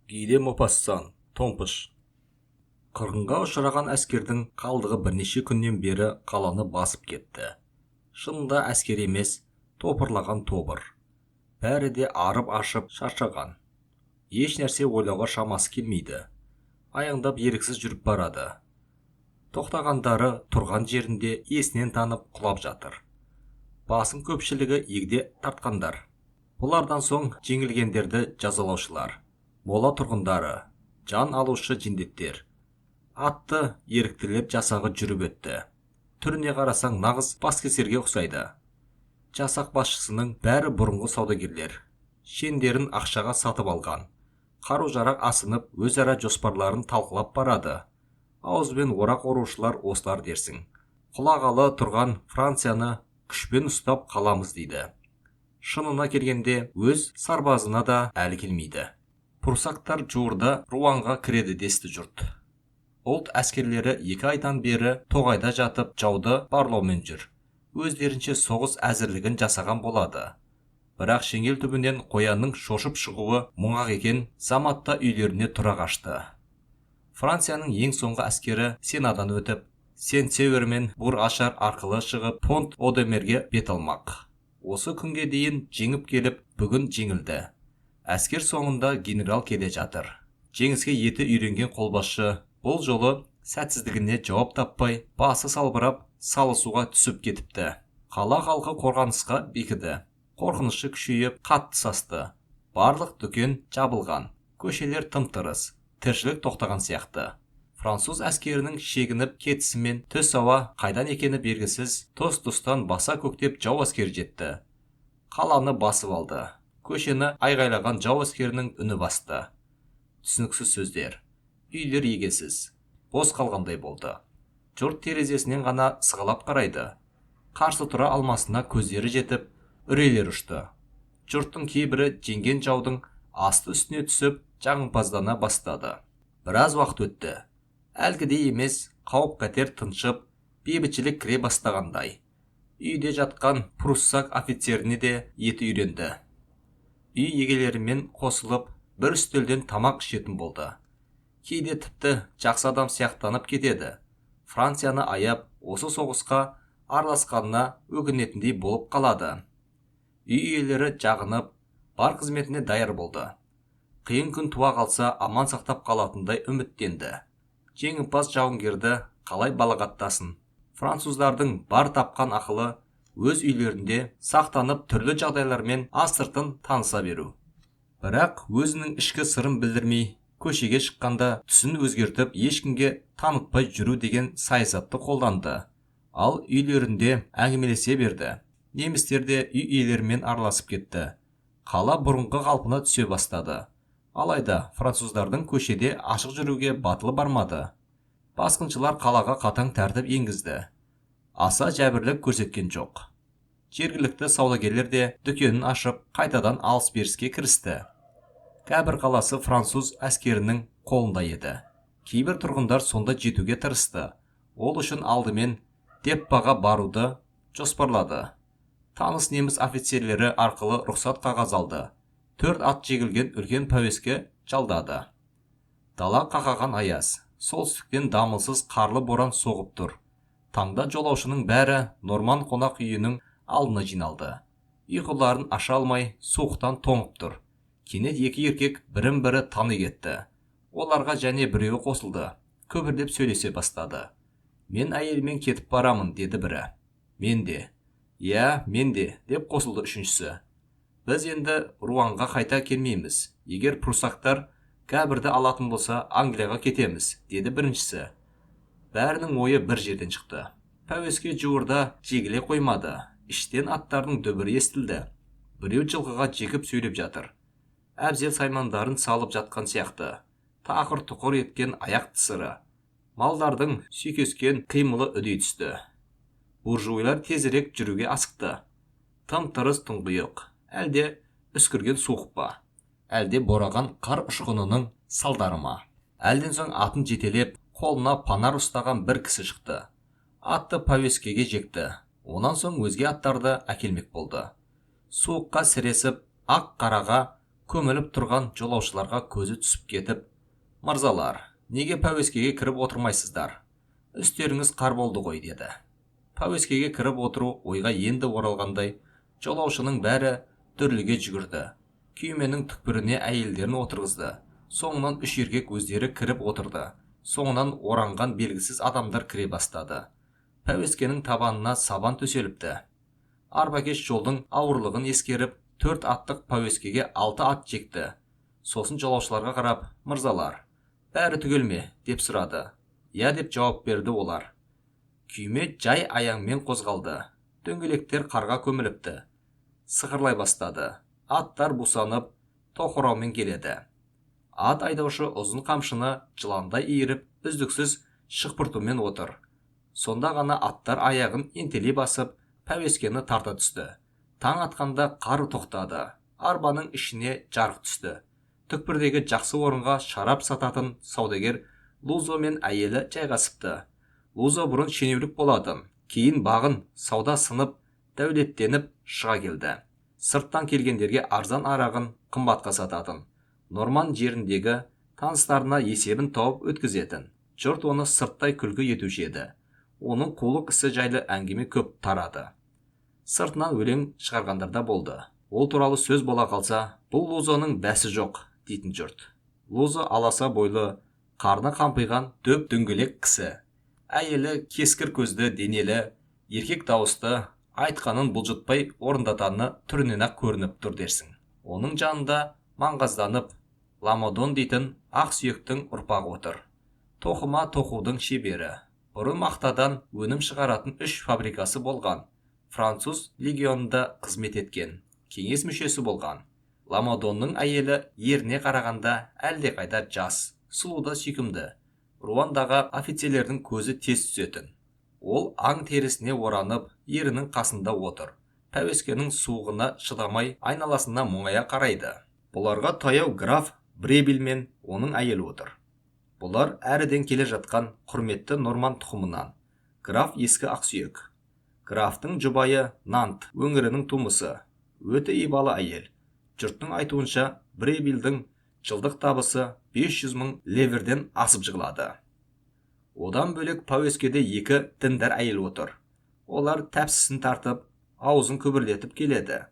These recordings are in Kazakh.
Кейде Мопассан, Томпыш. Қырғынға ұшыраған әскердің қалдығы бірнеше күннен бері қаланы басып кетті. Шынында әскер емес, топырлаған тобыр. Бәрі де арып-ашып шаршаған. Еш нәрсе ойлауға шамасы келмейді. Аяңдап еріксіз жүріп барады. Тоқтағандары тұрған жерінде есінен танып құлап жатыр. Басым көпшілігі егде тартқандар. Бұлардан соң жеңілгендерді жазалаушылар. Мола тұрғындары, жан алушы жендеттер. Атты еріктілер жасағы жүріп өтті. Түріне қарасаң нағыз баскесерге ұқсайды. Жасақ басшысының бәрі бұрынғы саудагерлер. Шендерін ақшаға сатып алған. Қару-жарақ асынып, өзара жоспарларын талқылап барады. Ауызбен орақ орушылар осылар дерсің. Құлағалы тұрған Францияны күшпен ұстап қаламыз дейді. Шынына келгенде өз сарбазына да әлі келмейді. Прусактар жуырда Руанға кіреді десті жұрт. Ұлт әскерлері 2 айдан бері тоғайда жатып жауды барлаумен жүр. Өздерінше соғыс әзірлігін жасаған болады. Бірақ шеңгел түбінен қоянның шошып шығуы мұңақ екен, заматта үйлеріне тұра қашты. Францияның ең соңғы әскері Сенадан өтіп, Сен-Север мен Бур-Ашар арқылы шығып Понт-Одемерге бет алмақ. Осы күнге дейін жеңіп келіп, бүгін жеңілді. Әскер соңында генерал келе жатыр. Жеңіске еті үйренген қолбасшы бұл жолы сәтсіздігіне жауап таппай, басы салбырап, салысуға түсіп кетіпті. Қала халқы қорғанысқа бекіді. Қорқынышы күшейіп, қатты састы. Барлық дүкен жабылған. Көшелер тым-тырыс. Тіршілік тоқтаған сияқты. Француз әскерінің шегініп кетісімен түс ауа қайдан екені белгісіз, тұс-тұстан баса көктеп жау әскері жетті. Қаланы басып алды. Көшені айғайлаған жау әскерінің үні басты. Түсініксіз сөздер. Үйлер егесіз. Бос қалғандай болды. Жұрт терезесінен ғана сығалап қарайды. Қарсы тұра алмасына көздері жетіп, үрейлер ұшты. Жұрттың кейбірі жеңген жаудың асты үстіне түсіп, жағымпаздана бастады. Біраз уақыт өтті. Әлгідей емес, қауіп-қатер тыншып, бейбітшілік кіре бастағандай. Үйде жатқан пруссак офицеріне де еті үйренді. Үй егелерімен қосылып, бір үстелден тамақ ішетін болды. Кейде тіпті жақсы адам сияқтанып кетеді. Францияны аяп, осы соғысқа араласқанына өкінетіндей болып қалады. Үй иелері жағынып, бар қызметіне даяр болды. Қиын күн туа қалса аман сақтап қалатындай үміттенді. Жеңімпаз жауынгерді қалай балағаттасын? Француздардың бар тапқан ақылы өз үйлерінде сақтанып түрлі жағдайлармен астыртын таныса беру. Бірақ өзінің ішкі сырын білдірмей, көшеге шыққанда түсін өзгертіп ешкімге танытпай жүру деген саясатты қолданды. Ал үйлерінде әңгімелесе берді. Немістер де үй иелерімен араласып кетті. Қала бұрынғы қалпына түсе бастады. Алайда француздардың көшеде ашық жүруге батылы бармады. Басқыншылар қалаға қатаң тәртіп енгізді. Аса жәбірлік көрсеткен жоқ. Жергілікті саудагерлер де дүкенін ашып, қайтадан алыс-беріске кірісті. Кәбір қаласы француз әскерінің қолында еді. Кейбір тұрғындар сонда жетуге тырысты. Ол үшін алдымен Деппаға баруды жоспарлады. Таныс неміс офицерлері арқылы рұқсат қағаз алды. 4 ат жегілген үлкен пәуеске жалдады. Дала қақаған аяз. Солтүстіктен дамылсыз қарлы боран соғып тұр. Таңда жолаушының бәрі Норман қонақ үйінің алдына жиналды. Ұйқыларын аша алмай суықтан тоңып тұр. Кенет 2 еркек бірін-бірі тани кетті. Оларға және біреуі қосылды. Көбірдеп сөйлесе бастады. Мен әйелмен кетіп барамын, деді бірі. Мен де. Я, мен де, деп қосылды үшіншісі. Біз енді Руанға қайта келмейміз. Егер прусактар Кәбірді алатын болса, Англияға кетеміз, деді біріншісі. Бәрінің ойы бір жерден шықты. Пәуеске жуырда жегіле қоймады. Іштен аттардың дөбірі естілді. Біреу жылқыға жекіп сөйлеп жатыр. Әбзел саймандарын салып жатқан сияқты. Тақыр-тұқыр еткен аяқ тысыры. Малдардың сүйкескен қимылы үдей түсті. Буржуйлар тезірек жүруге асықты. Тым-тырыс тұңғиық. Әлде үскірген суық па? Әлде бораған қар ұшқынының салдары ма? Әлден соң атын жетелеп, қолына панар ұстаған бір кісі шықты. Атты пәуескеге жекті. Онан соң өзге аттарды әкелмек болды. Суыққа сіресіп, ақ қараға Көміліп тұрған жолаушыларға көзі түсіп кетіп, «Мырзалар, неге пәуескеге кіріп отырмайсыздар? Үстеріңіз қар болды ғой», деді. Пәуескеге кіріп отыру ойға енді оралғандай, жолаушының бәрі дүрліге жүгірді. Күйменің түкпіріне әйелдерін отырғызды. Соңынан үш еркек өздері кіріп отырды. Соңынан оранған белгісіз адамдар кіре бастады. Пәуескенің табанына сабан төселіпті. Арбакеш жолдың ауырлығын ескеріп, 4 аттық пәуескеге 6 ат жекті. Сосын жолаушыларға қарап, «Мырзалар, бәрі түгел ме?» деп сұрады. «Я» деп жауап берді олар. Күйме жай аяңмен қозғалды. Дөңгелектер қарға көміліпті. Сықырлай бастады. Аттар бусанып, тоқыраумен келеді. Ат айдаушы ұзын қамшыны жыландай иіріп, үздіксіз шықпыртумен отыр. Сонда ғана аттар аяғын ентелей басып, пәуескені тарта түсті. Таң атқанда қар тоқтады. Арбаның ішіне жарық түсті. Түкпірдегі жақсы орынға шарап сататын саудагер Лузо мен әйелі жайғасыпты. Лузо бұрын шенеулік болатын, кейін бағын сауда сынып, дәулеттеніп шыға келді. Сырттан келгендерге арзан арағын қымбатқа сататын. Норман жеріндегі таныстарына есебін тауып өткізетін. Жұрт оны сырттай күлкі етуші еді. Оның қулық ісі жайлы әңгіме көп тарады. Сыртынан өлең шығарғандар да болды. Ол туралы сөз бола қалса, бұл Лузоның бәсі жоқ, дейтін жұрт. Лузо аласа бойлы, қарны қампиған дөп дөңгелек кісі. Әйелі кескір көзді денелі, еркек дауысты, айтқанын бұлжытпай орындатаны түрінен-ақ көрініп тұр дерсің. Оның жанында маңғазданып, Ламодон дейтін ақ сүйектің ұрпағы отыр. Тоқыма тоқудың шебері. Бұрын мақтадан өнім шығаратын 3 фабрикасы болған. Француз легионында қызмет еткен. Кеңес мүшесі болған. Ламодонның әйелі еріне қарағанда әлдеқайда жас, сұлу да сүйкімді. Руандағы офицерлердің көзі тез түсетін. Ол аң терісіне оранып, ерінің қасында отыр. Пәуескенің суығына шыдамай, айналасына мұңая қарайды. Бұларға таяу граф Бребель мен оның әйелі отыр. Бұлар әріден келе жатқан құрметті Норман тұқымынан. Граф ескі ақсүйек. Графтың жұбайы Нант өңірінің тумысы. Өте ибалы әйел. Жұрттың айтуынша Бребельдің жылдық табысы 500 000 леверден асып жығылады. Одан бөлек пәуескеде 2 діндар әйел отыр. Олар тәпсісін тартып, аузын көбірлетіп келеді.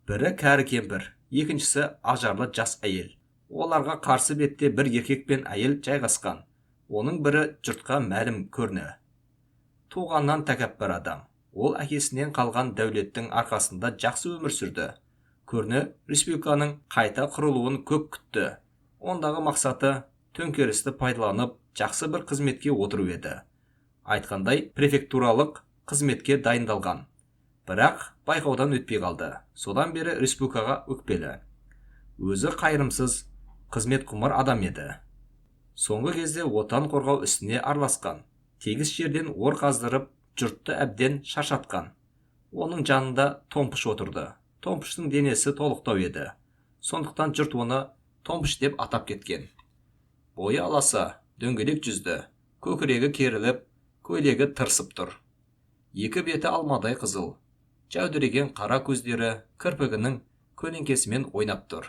Бірі кәрі кемпір, екіншісі ажарлы жас әйел. Оларға қарсы бетте бір еркек пен әйел жайғасқан. Оның бірі жұртқа мәлім көрні. Туғаннан тәкәппар адам. Ол әкесінен қалған дәулеттің арқасында жақсы өмір сүрді. Көрні республиканың қайта құрылуын көп күтті. Ондағы мақсаты төңкерісті пайдаланып, жақсы бір қызметке отыру еді. Айтқандай, префектуралық қызметке дайындалған. Бірақ байқаудан өтпей қалды. Содан бері республикаға өкпелі. Өзі қайырымсыз, қызмет құмар адам еді. Соңғы кезде отан қорғау ісіне араласқан. Тегіс жерден ор қаздырып, жұртты әбден шаршатқан. Оның жанында Томпыш отырды. Томпыштың денесі толықтау еді. Сондықтан жұрт оны Томпыш деп атап кеткен. Бойы аласа, дөңгелек жүзді, көкірегі керіліп, көйлегі тырсып тұр. Екі беті алмадай қызыл. Жәудіреген қара көздері кірпігінің көлеңкесімен ойнап тұр.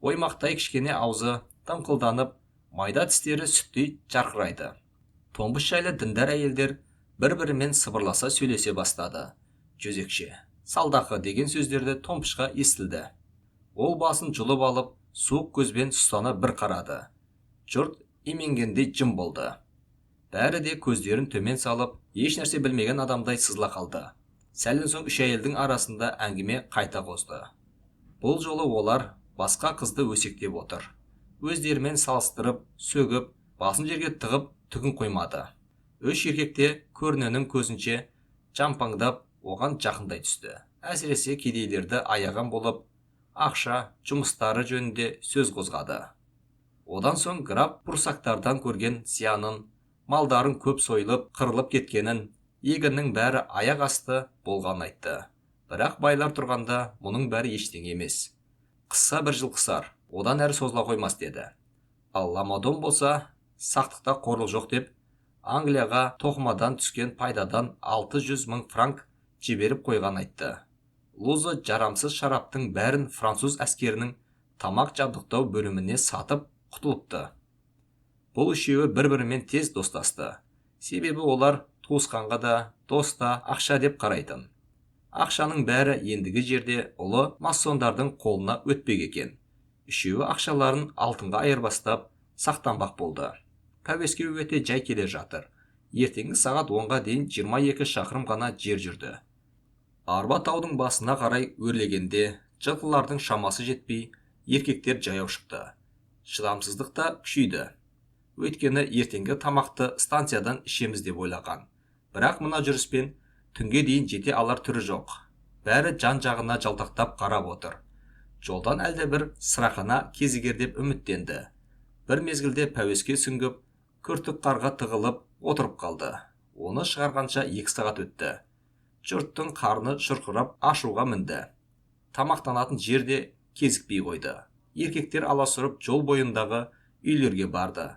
Оймақтай кішкене аузы тымқылданып, майда тістері сүттей жарқырайды. Томпыш жайлы діндар әйелдер бір-бірімен сыбырласа сөйлесе бастады. Жөзекше, салдақы деген сөздерді Томпышқа естілді. Ол басын жұлып алып, суық көзбен сұстана бір қарады. Жұрт именгендей жым болды. Бәрі де көздерін төмен салып, еш нәрсе білмеген адамдай сызыла қалды. Сәлден соң үш әйелдің арасында әңгіме қайта қозды. Бұл жолы олар басқа қызды өсектеп отыр. Өздерімен салыстырып, сөгіп, басын жерге тығып түгін қоймады. Үш еркекте көрненің көзінше жампаңдап оған жақындай түсті. Әсіресе кедейлерді аяған болып, ақша, жұмыстары жөнінде сөз қозғады. Одан соң граф бұрсақтардан көрген зиянын, малдарын көп сойылып, қырылып кеткенін, егіннің бәрі аяқ асты болған айтты. Бірақ байлар тұрғанда мұның бәрі ештеңе емес. Қысса бір жыл қысар, одан әрі созыла қоймас деді. Ал Ламодон болса, сақтықта қорлық жоқ деп, Англияға тоқымадан түскен пайдадан 600 000 франк жіберіп қойған айтты. Лузо жарамсыз шараптың бәрін француз әскерінің тамақ жабдықтау бөліміне сатып құтылыпты. Бұл үшеуі бір-бірімен тез достасты. Себебі олар туысқанға да, доста ақша деп қарайтын. Ақшаның бәрі ендігі жерде ұлы масондардың қолына өтпек екен. Үшеуі ақшаларын алтынға айырбастап сақтанбақ болды. Пәуеске өте жай келе жатыр. Ертеңгі сағат 10-ға дейін 22 шақырым ғана жер жүрді. Арба таудың басына қарай өрлегенде, жылқылардың шамасы жетпей, еркектер жаяу шықты. Шыдамсыздық та күшейді. Өйткені ертеңгі тамақты станциядан ішеміз деп ойлаған. Бірақ мына жүріспен түнге дейін жете алар түрі жоқ. Бәрі жан-жағына жалтақтап қарап отыр. Жолдан әлде бір сырақана кезігер деп үміттенді. Бір мезгілде пәуеске сүңгіп, күртік қарға тығылып отырып қалды. Оны шығарғанша 2 сағат өтті. Жұрттың қарны шұрқырап ашуға мінді. Тамақтанатын жерде кезікпей қойды. Еркектер аласұрып жол бойындағы үйлерге барды.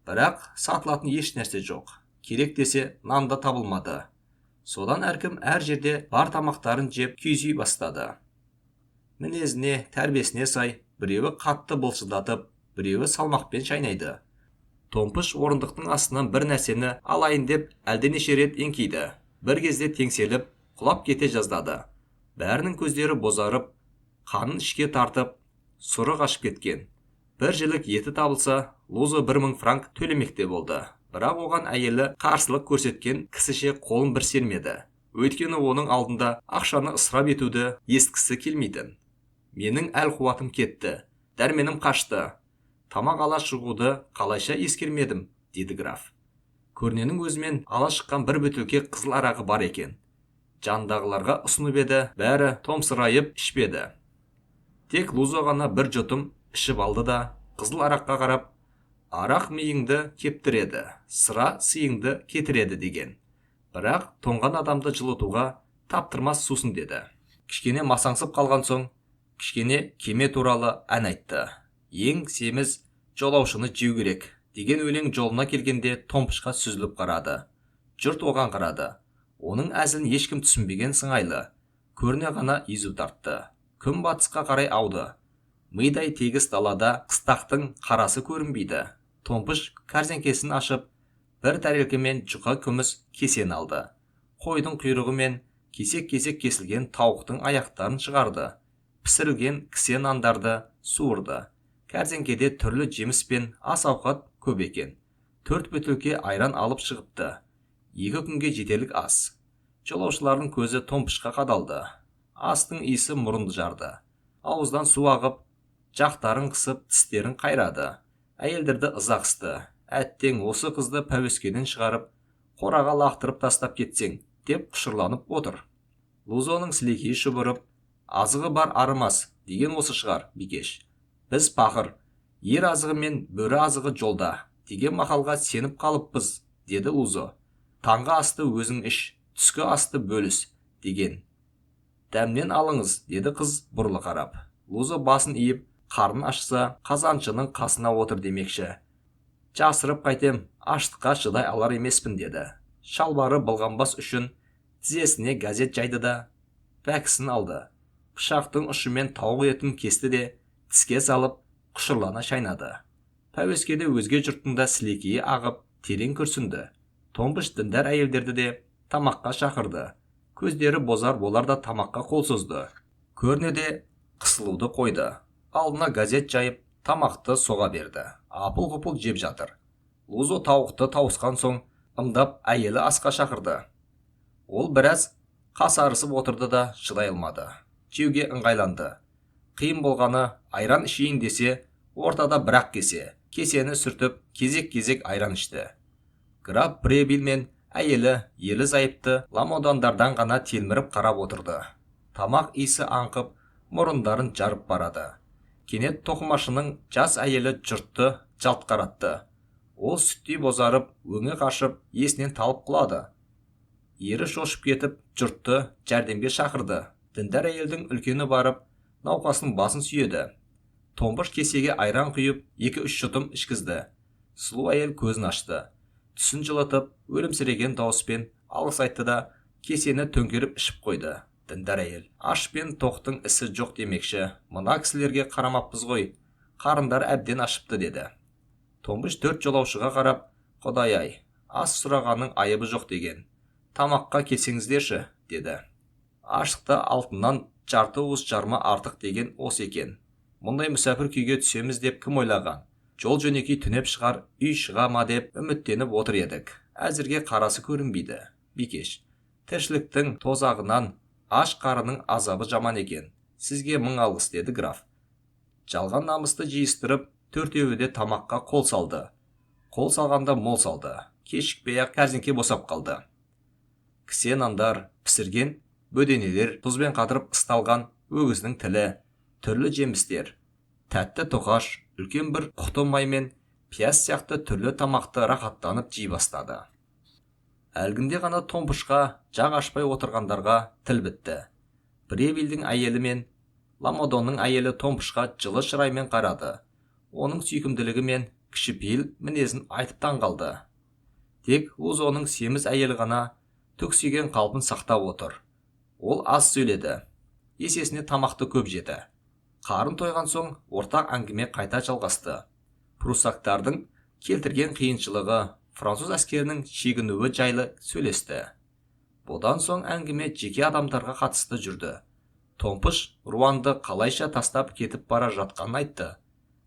Бірақ сатылатын еш нәрсе жоқ. Керек десе нан да табылмады. Содан әркім әр жерде бар тамақтарын жеп күйзей бастады. Мінезіне, тәрбиесіне сай, біреуі қатты былшылдатып, біреуі салмақпен шайнайды. Томпыш орындықтың астынан бір нәрсені алайын деп әлденеше рет еңкейді. Бір кезде теңселіп, құлап кете жаздады. Бәрінің көздері бозарып, қанын ішке тартып, сұры қашып кеткен. Бір жілік еті табылса, Лузо 1000 франк төлемекте болды. Бірақ оған әйелі қарсылық көрсеткен кісіше қолын бір сермеді. Өйткені оның алдында ақшаны ысырап етуді естігісі келмейтін. Менің әл-қуатым кетті, дәрменім қашты. Тамақ ала шығуды қалайша ескермедім, деді граф. Көрненің өзімен ала шыққан бір бөтелке қызыл арағы бар екен. Жандағыларға ұсынып еді, бәрі томсырайып ішпеді. Тек Лузо ғана бір жұтым ішіп алды да, қызыл араққа қарап, арақ миыңды кептіреді, сыра сыйыңды кетіреді деген. Бірақ тоңған адамды жылытуға таптырмас сусын деді. Кішкене масаңсып қалған соң, кішкене кеме туралы ән айтты. Ең семіз жолаушыны жеу керек деген өлең жолына келгенде Томпышқа сүзіліп қарады. Жұрт оған қарады. Оның әзілін ешкім түсінбеген сыңайлы. Көріне ғана езу тартты. Күн батысқа қарай ауды. Мидай тегіс далада қыстақтың қарасы көрінбейді. Томпыш кәрзеңкесін ашып, бір тәрелкемен жұқа күміс кесен алды. Қойдың құйрығы мен кесек-кесек кесілген тауықтың аяқтарын шығарды. Пісірілген кісе нандарды суырды. Кәрзеңкеде түрлі жеміс пен ас ауқат көп екен. 4 бөтелке айран алып шығыпты. 2 күнге жетерлік ас. Жолаушылардың көзі Томпышқа қадалды. Астың иісі мұрынды жарды. Ауыздан су ағып, жақтарын қысып, тістерін қайрады. Әйелдерді ыза қысты. Әттең осы қызды пәуескеден шығарып, қораға лақтырып тастап кетсең, деп құшырланып отыр. Лузоның сілекейі шұбырып, азығы бар арымас деген осы шығар, бикеш. Біз пақыр, ер азығы мен бөрі азығы жолда деген мақалға сеніп қалыппыз, деді Лузо. Таңғы асты өзің іш, түскі асты бөліс деген. Дәмнен алыңыз, деді қыз бұрылы қарап. Лузо басын иіп, қарнын ашса, қазаншының қасына отыр демекші. Жасырып қайтем, аштыққа шыдай алар емеспін, деді. Шалбары былғанбас үшін тізесіне газет жайды да бәкісін алды. Пышақтың ұшымен тауық етін кесті де тіске салып құшырлана шайнады. Пәуескеде өзге жұрттың да сілекейі ағып терең күрсінді. Томпыш діндар әйелдерді де тамаққа шақырды. Көздері бозар болар да тамаққа қол созды. Көрнеде қысылуды қойды. Алдына газет жайып тамақты соға берді. Апыл-ғұпыл жеп жатыр. Лузо тауықты тауысқан соң ымдап әйелі асқа шақырды. Ол біраз қасарысып отырды да шыдай алмады. Жеуге ыңғайланды. Қиын болғаны айран ішейін десе, ортада бірақ кесені сүртіп, кезек-кезек айран ішті. Граф Бребил мен әйелі ерлі зайыпты ламодандардан ғана телміріп қарап отырды. Тамақ иісі аңқып, мұрындарын жарып барады. Кенет тоқымашының жас әйелі жұртты жалт қаратты. Ол сүттей бозарып, өңі қашып, есінен талып құлады. Ері шошып кетіп, жұртты жәрдемге шақырды. Діндар әйелдің үлкені барып, науқастың басын сүйеді. Томпыш кесеге айран құйып, 2-3 жұтым ішкізді. Сұлу әйел көзін ашты. Түсін жылытып, өлімсіреген дауыспен алғыс айтты да, кесені төңкеріп ішіп қойды. діндар әйел. Аш пен тоқтың ісі жоқ демекші, мына кісілерге қарамаппыз ғой, қарындар әбден ашыпты деді. Томпыш 4 жолаушыға қарап, Құдай-ай, ас сұрағанның айыбы жоқ деген. Тамаққа келсеңіздерші, деді. Аштықты алтыннан жарты уыс жарма артық деген осы екен. Мұндай мүсәпір күйге түсеміз деп кім ойлаған? Жол жөнекей түнеп шығар, үй шыға ма деп үміттеніп отыр едік. Әзірге қарасы көрінбейді. Бикеш, тіршіліктің тозағынан аш қарының азабы жаман екен. Сізге 1000 алғыс, деді граф. Жалған намысты жиыстырып, төртеуі де тамаққа қол салды. Қол салғанда мол салды. Кешікпей-ақ кәрзеңке босап қалды. Кісе нандар, пісірген бөденелер, тұзбен қатырып ысталған өгіздің тілі, түрлі жемістер, тәтті тоқаш, үлкен бір құты май мен пияз сияқты түрлі тамақты рахаттанып жей бастады. Әлгінде ғана Томпышқа жақ ашпай отырғандарға тіл бітті. Бревильдің әйелі мен Ламодонның әйелі Томпышқа жылы шыраймен қарады. Оның сүйкімділігі мен кішіпейіл мінезін айтып таңғалды. Тек Лузоның семіз әйелі ғана түксиген қалпын сақтап отыр. Ол аз сөйледі. Есесіне тамақты көп жеді. Қарын тойған соң ортақ әңгіме қайта жалғасты. Пруссактардың келтірген қиыншылығы, француз әскерінің шегінуі жайлы сөйлесті. Бұдан соң әңгіме жеке адамдарға қатысты жүрді. Томпыш Руанды қалайша тастап кетіп бара жатқанын айтты.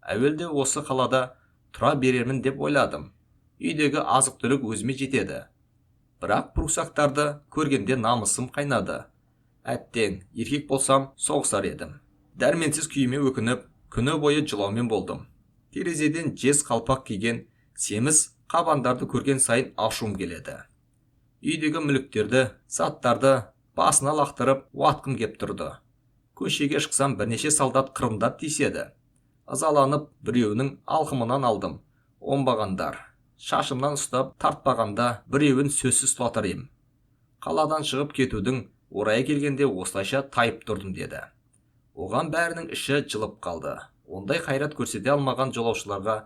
Әуелде осы қалада тұра берермін деп ойладым. Үйдегі азық-түлік өзіме жетеді. Бірақ пруссактарды көргенде намысым қайнады. Әттең, еркек болсам соғысар едім. Дәрменсіз күйіме өкініп, күні бойы жылаумен болдым. Терезеден жез қалпақ киген семіз қабандарды көрген сайын ашуым келеді. Үйдегі мүліктерді, заттарды басына лақтырып, уатқым кеп тұрды. Көшеге шықсам бірнеше солдат қырындап тиіседі. Ызаланып, біреуінің алқымынан алдым. Оңбағандар. Шашымнан ұстап тартпағанда біреуін сөзсіз сұлатар ем. Қаладан шығып кетудің орайы келгенде осылайша тайып тұрдым, деді. Оған бәрінің іші жылып қалды. Ондай қайрат көрсете алмаған жолаушыларға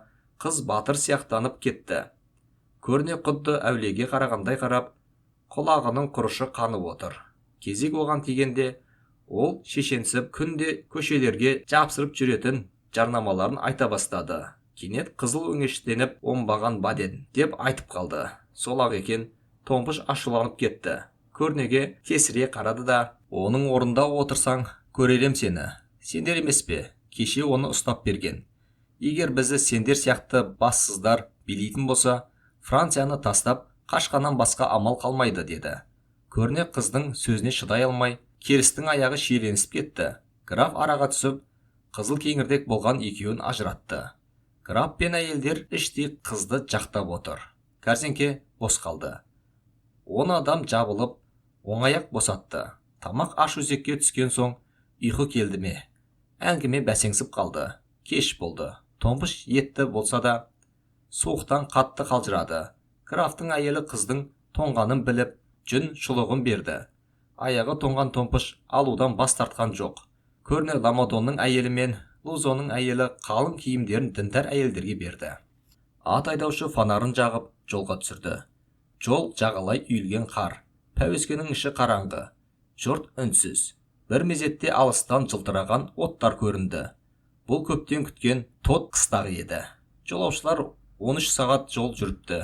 қыз батыр сияқтанып кетті. Көріне құдды әулиеге қарағандай қарап, құлағының құрышы қанып отыр. Кезек оған тигенде, ол шешенсіп күнде көшелерге жапсырып жүретін жарнамаларын айта бастады. Кенет қызыл өңештеніп оңбаған баден деп айтып қалды. Сол-ақ екен. Томпыш ашуланып кетті. Көрнеге тесіре қарады да, оның орында отырсаң, көререм сені. Сендер емес пе? Кеше оны ұстап берген. Егер бізді сендер сияқты бассыздар билейтін болса, Францияны тастап, қашқаннан басқа амал қалмайды, деді. Көрне қыздың сөзіне шыдай алмай, керістің аяғы шиеленісіп кетті. Граф араға түсіп, қызыл кеңірдек болған екеуін ажыратты. Граф пен әйелдер іштей қызды жақтап отыр. Кәрзеңке бос қалды. 10 адам жабылып, оңаяқ босатты. Тамақ аш өзекке түскен соң, ұйқы келді ме? Әңгіме бәсеңсіп қалды. Кеш болды. Томпыш етті болса да, суықтан қатты қалжырады. Графтың әйелі қыздың тоңғанын біліп, жүн шұлығын берді. Аяғы тоңған Томпыш алудан бас тартқан жоқ. Көрне Ламодонның әйелі мен Лузоның әйелі қалың киімдерін діндар әйелдерге берді. Ат айдаушы фонарын жағып, жолға түсірді. Жол жағалай үйілген қар. Пәуескенің іші қараңғы. Жұрт үнсіз. Бір мезетте алыстан жылтыраған оттар көрінді. Бұл көптен күткен тот қыстағы еді. Жолаушылар 13 сағат жол жүріпті.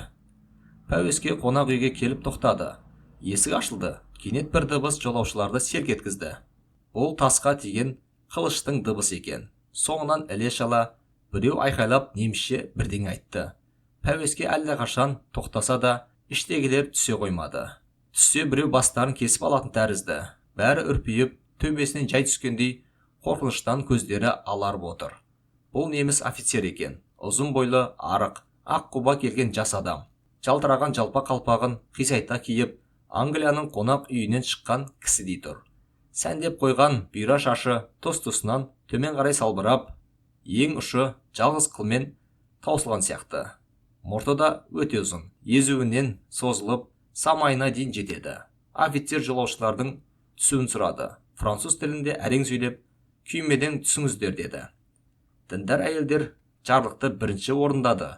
Пәуеске қонақ үйге келіп тоқтады. Есік ашылды. Кенет бір дыбыс жолаушыларды селк еткізді. Бұл тасқа тиген қылыштың дыбысы екен. Соңынан іле-шала біреу айқайлап немісше бірдеңе айтты. Пәуеске әлдеқашан тоқтаса да, іштегілер түсе қоймады. Түссе біреу бастарын кесіп алатын тәрізді. Бәрі үрпиіп, төбесінен жай түскендей, қорқыныштан көздері аларып отыр. Бұл неміс офицер екен. Ұзын бойлы, арық, ақ құба келген жас адам. Жалтыраған жалпа қалпағын қисайта киіп, Англияның қонақ үйінен шыққан кісідей тұр. Сәндеп қойған бұйра шашы тұс-тұсынан төмен қарай салбырап, ең ұшы жалғыз қылмен таусылған сияқты. Мұрты да өте ұзын, езуінен созылып, самайына дейін жетеді. Офицер жолаушылардың түсуін сұрады. Француз тілінде әрең сөйлеп, күймеден түсіңіздер, деді. Діндар әйелдер жарлықты бірінші орындады.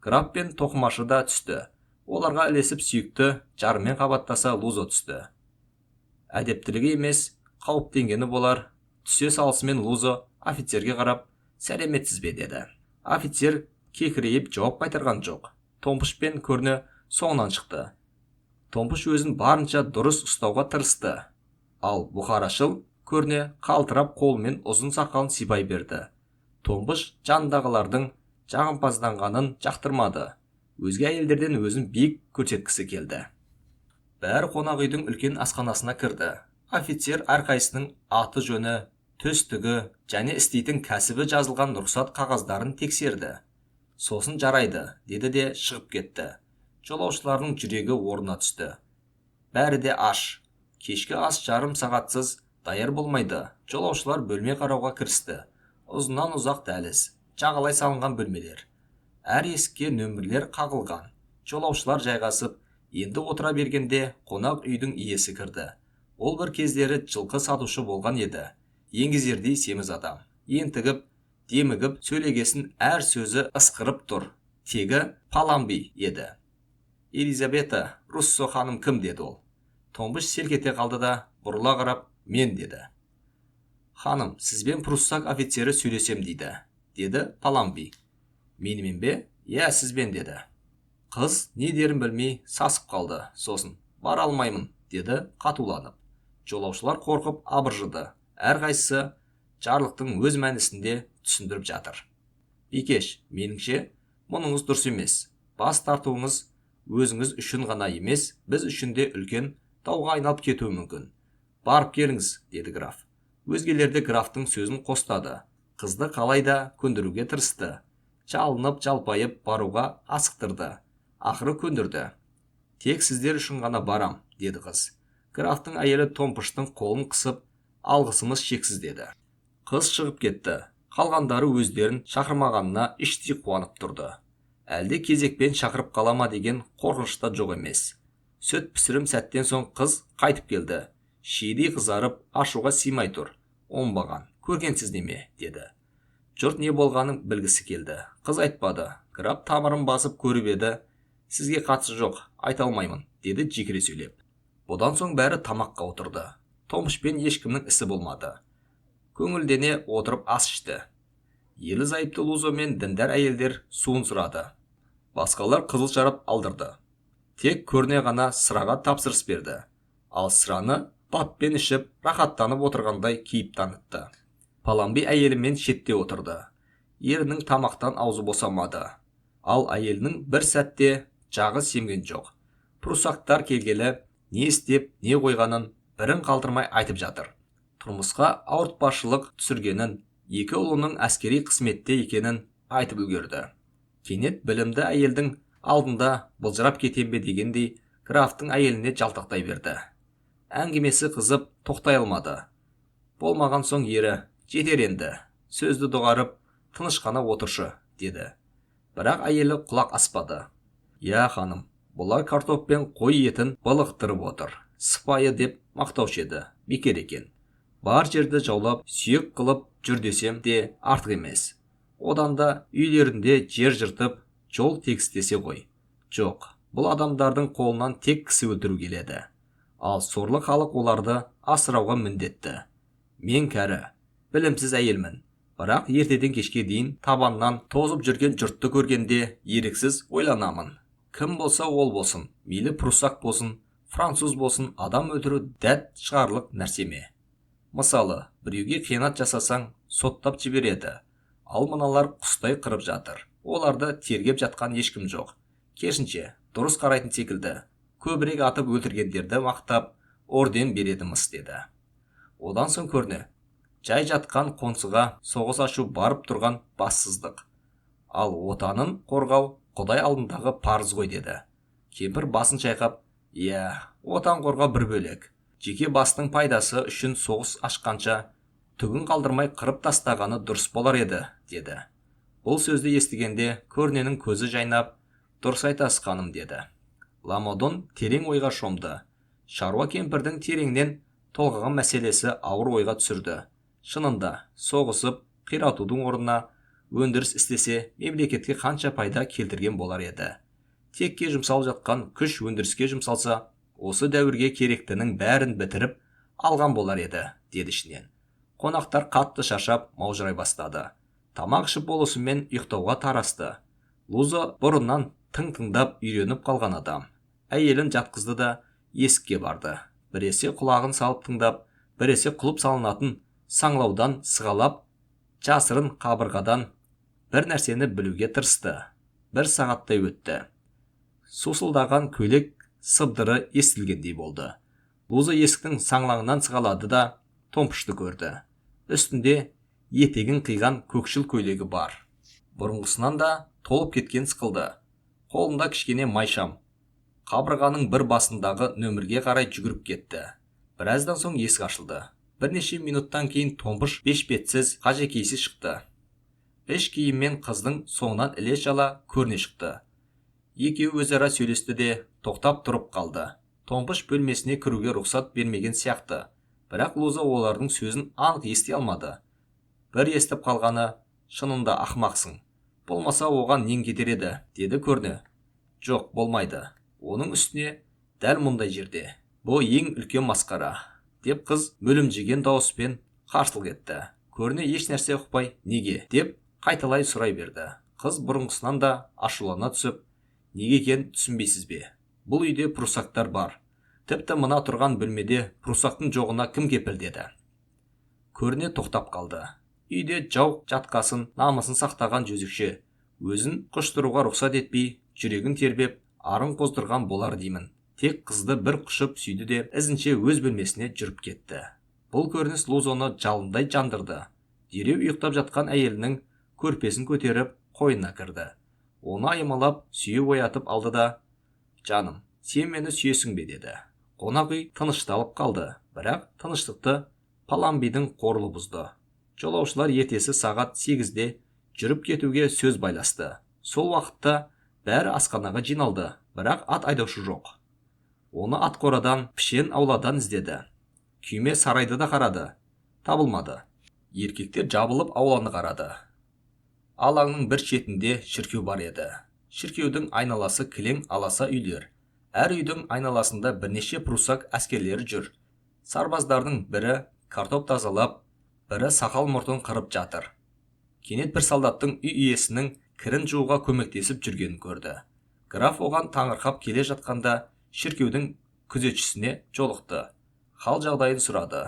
Граф пен тоқымашы да түсті. Оларға ілесіп сүйікті жарымен қабаттаса Лузо түсті. Әдептілігі емес, қауіптенгені болар. Түсе салысымен Лузо офицерге қарап, сәлеметсіз бе деді. Офицер кекірейіп жауап қайтарған жоқ. Томпыш пен Көрне соңынан шықты. Томпыш өзін барынша дұрыс ұстауға тырысты. Ал бұқарашыл Көрне қалтырап қолымен ұзын сақалын сипай берді. Томпыш жанындағылардың жағымпазданғанын жақтырмады. Өзге әйелдерден өзін биік көрсеткісі келді. Бәрі қонақ үйдің үлкен асханасына кірді. Офицер әрқайсының аты жөні, төстігі және істейтін кәсібі жазылған рұқсат қағаздарын тексерді. Сосын жарайды, деді де шығып кетті. Жолаушылардың жүрегі орнына түсті. Бәрі де аш. Кешкі ас жарым сағатсыз даяр болмайды. Жолаушылар бөлме қарауға кірісті. Ұзынан ұзақ дәліз, жағалай салынған бөлмелер. Әр есікке нөмірлер қағылған. Жолаушылар жайғасып, енді отыра бергенде қонақ үйдің иесі кірді. Ол бір кездері жылқы сатушы болған еді. Еңгезердей семіз адам. Ентігіп, демігіп, сөйлегесін әр сөзі ысқырып тұр. Тегі Паламби еді. Елизабета Руссо ханым кім, деді ол. Томпыш селк ете қалды да, бұрыла қарап, мен, деді. Ханым, сізбен пруссак офицері сөйлесем дейді, деді Паламби. Менімен бе? Я, сізбен, деді. Қыз не дерін білмей сасып қалды. Сосын, бара алмаймын, деді қатуланып. Жолаушылар қорқып абыржыды. Әрқайсысы жарлықтың өз мәнісінде түсіндіріп жатыр. Бикеш, меніңше, мұныңыз дұрыс емес. Бас тартуыңыз өзіңіз үшін ғана емес, біз үшін де үлкен дауға айналып кетуі мүмкін. Барып келіңіз, деді граф. Өзгелерді графтың сөзін қостады. Қызды қалайда көндіруге тырысты. Жалынып, жалпайып баруға асықтырды. Ақыры көндірді. Тек сіздер үшін ғана барам, деді қыз. Графтың әйелі Томпыштың қолын қысып, алғысымыз шексіз, деді. Қыз шығып кетті. Қалғандары өздерін шақырмағанына іштей қуанып тұрды. Әлде кезекпен шақырып қалама деген қорқынышта жоқ емес. Сөт пісірім сәттен соң қыз қайтып келді. Шиедей қызарып, ашуға симай тұр. Оңбаған, көргенсіз неме, деді. Жұрт не болғанын білгісі келді. Қыз айтпады. Граф тамырын басып көріп еді. Сізге қатысы жоқ, айта алмаймын, деді жекіре сөйлеп. Бұдан соң бәрі тамаққа отырды. Томпышпен ешкімнің ісі болмады. Көңілдене отырып ас ішті. Ерлі зайыпты Лузо мен діндар әйелдер суын сұрады. Басқалар қызыл шарап алдырды. Тек Көрне ғана сыраға тапсырыс берді. Ал сыраны баппен ішіп, рахаттанып отырғандай кейіп танытты. Паламби әйелімен шетте отырды. Ерінің тамақтан аузы босамады. Ал әйелінің бір сәтте жағы семген жоқ. Пруссактар келгелі не істеп, не қойғанын бірін қалдырмай айтып жатыр. Тұрмысқа ауыртпашылық түсіргенін, екі ұлының әскери қызметте екенін айтып үлгерді. Кенет білімді әйелдің алдында былжырап кетем бе дегендей, графтың әйеліне жалтақтай берді. Әңгімесі қызып, тоқтай алмады. Болмаған соң ері, жетер енді, сөзді доғарып, тыныш қана отыршы, деді. Бірақ әйелі құлақ аспады. Я, ханым, бұлар картоп пен қой етін балықтырып отыр. Сыпайы деп мақтаушы еді, бекер екен. Бар жерді жаулап, сүйек қылып жүр десем де артық емес. Одан да үйлерінде жер жыртып, жол тегістесе ғой. Жоқ, бұл адамдардың қолынан тек кісі өлтіру келеді. Ал сорлы халық оларды асырауға міндетті. Мен кәрі, білімсіз әйелмін. Бірақ ертеден кешке дейін табаннан тозып жүрген жұртты көргенде еріксіз ойланамын. Кім болса ол болсын, мейлі пруссак болсын, француз болсын, адам өлтіру дәт шығарлық нәрсеме. Мысалы, біреуге қиянат жасасаң, соттап жібереді. Ал мыналар құстай қырып жатыр. Оларды тергеп жатқан ешкім жоқ. Керісінше, дұрыс қарайтын секілді. Көбірек атып өлтіргендерді мақтап, орден бередіміз, деді. Одан соң Көрне, жай жатқан қонсыға соғыс ашу барып тұрған бассыздық. Ал отанын қорғау Құдай алдындағы парыз ғой, деді. Кемпір басын шайқап, отан қорғау бір бөлек. Жеке бастың пайдасы үшін соғыс ашқанша түгін қалдырмай қырып тастағаны дұрыс болар еді, деді. Бұл сөзді естігенде Көрненің көзі жайнап, дұрыс айтасыз ханым, деді. Ламодон терең ойға шомды. Шаруа кемпірдің тереңнен толғаған мәселесі ауыр ойға түсірді. Шынында, соғысып, қиратудың орнына өндіріс істесе, мемлекетке қанша пайда келтірген болар еді. Текке жұмсалып жатқан күш өндіріске жұмсалса, осы дәуірге керектінің бәрін бітіріп алған болар еді. деді ішінен. Қонақтар қатты шаршап маужырай бастады. Тамақ ішіп болысымен ұйықтауға тарасты. Луза бұрыннан тың-тыңдап үйреніп қалған адам. Әйелін жатқызды да есікке барды. Біресе құлағын салып тыңдап, біресе құлып салынатын саңлаудан сығалап, жасырын қабырғадан бір нәрсені білуге тырысты. 1 сағаттай өтті. Сусылдаған көйлек сыбдыры естілгендей болды. Луза есіктің саңлағынан сығалады да Томпышты көрді. Үстінде етегін қиған көкшіл көйлегі бар. Бұрынғысынан да толып кеткен сықылды. Қолында кішкене майшам. Қабырғаның бір басындағы нөмірге қарай жүгіріп кетті. Біраздан соң есік ашылды. Бірнеше минуттан кейін Томпыш бешпетсіз, қажекейсіз шықты. Іш киіммен қыздың соңынан іле-шала көріне шықты. Екеуі өзара сөйлесті де тоқтап тұрып қалды. Томпыш бөлмесіне кіруге рұқсат бермеген сияқты. Бірақ Луза олардың сөзін анық ести алмады. Бір естіп қалғаны, шынында ақмақсың. Болмаса оған нең кетер еді, деді көріне. Жоқ, болмайды. Оның үстіне дәл мұндай жерде. Бұл ең үлкен масқара, деп қыз мөлімжіген дауыспен қарсылық етті. Көріне еш нәрсе ұқпай, неге, деп қайталай сұрай берді. Қыз бұрынғысынан да ашулана түсіп, неге екенін түсінбейсіз бе? Бұл үйде прусактар бар. Тіпті мына тұрған бөлмеде прусақтың жоғына кім кепіл деді. Көріне тоқтап қалды. Үйде жау жатқасын, намысын сақтаған жөзікше, өзін құштыруға рұқсат етпей, жүрегін тербеп, арын қоздырған болар деймін. Тек қызды бір құшып сүйді де, ізінше өз бөлмесіне жүріп кетті. Бұл көрініс Лузаны жалындай жандырды. Дереу ұйықтап жатқан әйелінің көрпесін көтеріп, қойнына кірді. Оны аймалап, сүйіп оятып алды да, «Жаным, сен мені сүйесің бе?» деді. Қонақ үй тынышталып қалды, бірақ тыныштықты Паламбидің қорлы бұзды. Жолаушылар ертесі сағат 8-де жүріп кетуге сөз байласты. Сол уақытта бәрі асханаға жиналды, бірақ ат айдаушы жоқ. Оны атқорадан, пішен ауладан іздеді. Күйме сарайды да қарады, табылмады. Еркектер жабылып ауланы қарады. Алаңның бір шетінде шіркеу бар еді. Шіркеудің айналасы кілең аласа үйлер. Әр үйдің айналасында бірнеше прусак әскерлері жүр. Сарбаздардың бірі картоп тазалап, бірі сақал мұртын қырып жатыр. Кенет бір солдаттың үй иесінің кірін жууға көмектесіп жүргенін көрді. Граф оған таңырқап келе жатқанда шіркеудің күзетшісіне жолықты. Хал жағдайын сұрады.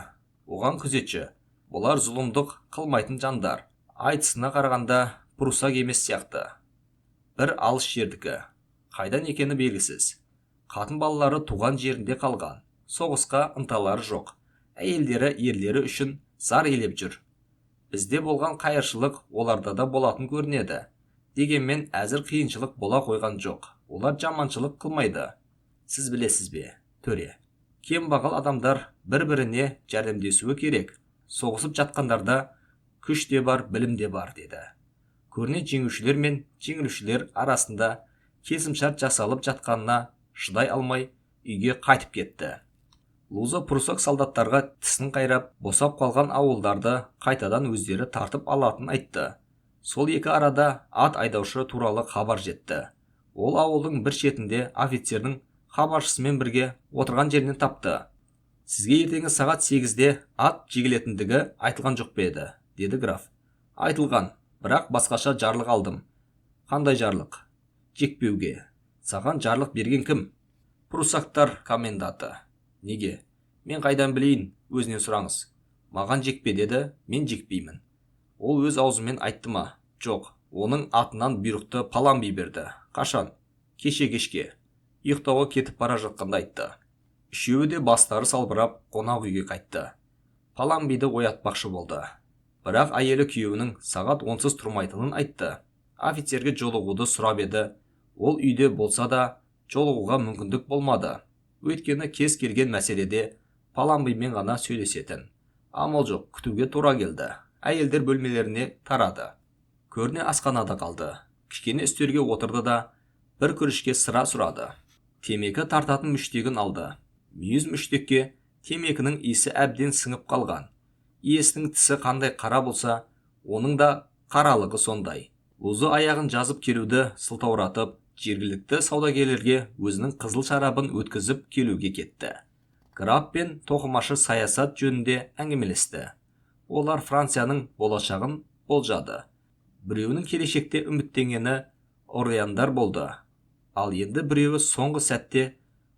Оған күзетші: «Бұлар зұлымдық қылмайтын жандар. Айтысына қарағанда прусак емес сияқты. Бір алыс жердікі. Қайдан екені белгісіз. Қатын балалары туған жерінде қалған. Соғысқа ынталары жоқ. Әйелдері ерлері үшін зар елеп жүр. Бізде болған қайыршылық оларда да болатын көрінеді. Дегенмен әзір қиыншылық бола қойған жоқ. Олар жаманшылық қылмайды. Сіз білесіз бе, төре? Кембағал адамдар бір-біріне жәрдемдесуі керек. Соғысып жатқандарда күш те бар, білім де бар», деді. Көріне жеңушілер мен жеңілушілер арасында келісімшарт жасалып жатқанына шыдай алмай үйге қайтып кетті. Луза прусак солдаттарға тісін қайрап, босап қалған ауылдарды қайтадан өздері тартып алатын айтты. Сол екі арада ат айдаушы туралы хабар жетті. Ол ауылдың бір шетінде офицердің хабаршысымен бірге отырған жерінен тапты. «Сізге ертеңгі сағат 8-де ат жегілетіндігі айтылған жоқ па еді?» деді граф. «Айтылған, бірақ басқаша жарлық алдым». «Қандай жарлық?» «Жекпеуге». «Саған жарлық берген кім?» «Прусактар коменданты». «Неге?» «Мен қайдан білейін, өзінен сұраңыз». «Маған жекпе» деді, «Мен жекпеймін». «Ол өз аузымен айтты ма?» «Жоқ, оның атынан бұйрықты Паламби берді». «Қашан?» «Кеше кешке. Ұйықтауға кетіп бара жатқанда айтты». Үшеуі де бастары салбырап қонақ үйге қайтты. Паламбиді оятпақшы болды. Бірақ әйелі күйеуінің сағат 10-сыз тұрмайтынын айтты. Офицерге жолығуды сұрап еді. Ол үйде болса да жолығуға мүмкіндік болмады. Өйткені кез келген мәселеде Паламбимен ғана сөйлесетін. Амал жоқ, күтуге тура келді. Әйелдер бөлмелеріне тарады. Көріне асханада қалды. Кішкене үстелге отырды да бір күрішке сыра сұрады. Темекі тартатын мүштегін алды. Мүйіз мүштекке темекінің иісі әбден сіңіп қалған. Иесінің тісі қандай қара болса, оның да қаралығы сондай. Луза аяғын жазып келуді сылтауратып, жергілікті саудагерлерге өзінің қызыл шарабын өткізіп келуге кетті. граф пен тоқымашы саясат жөнінде әңгімелесті. Олар Францияның болашағын болжады. Біреуінің келешекте үміттенгені Орлеандар болды. Ал енді біреуі соңғы сәтте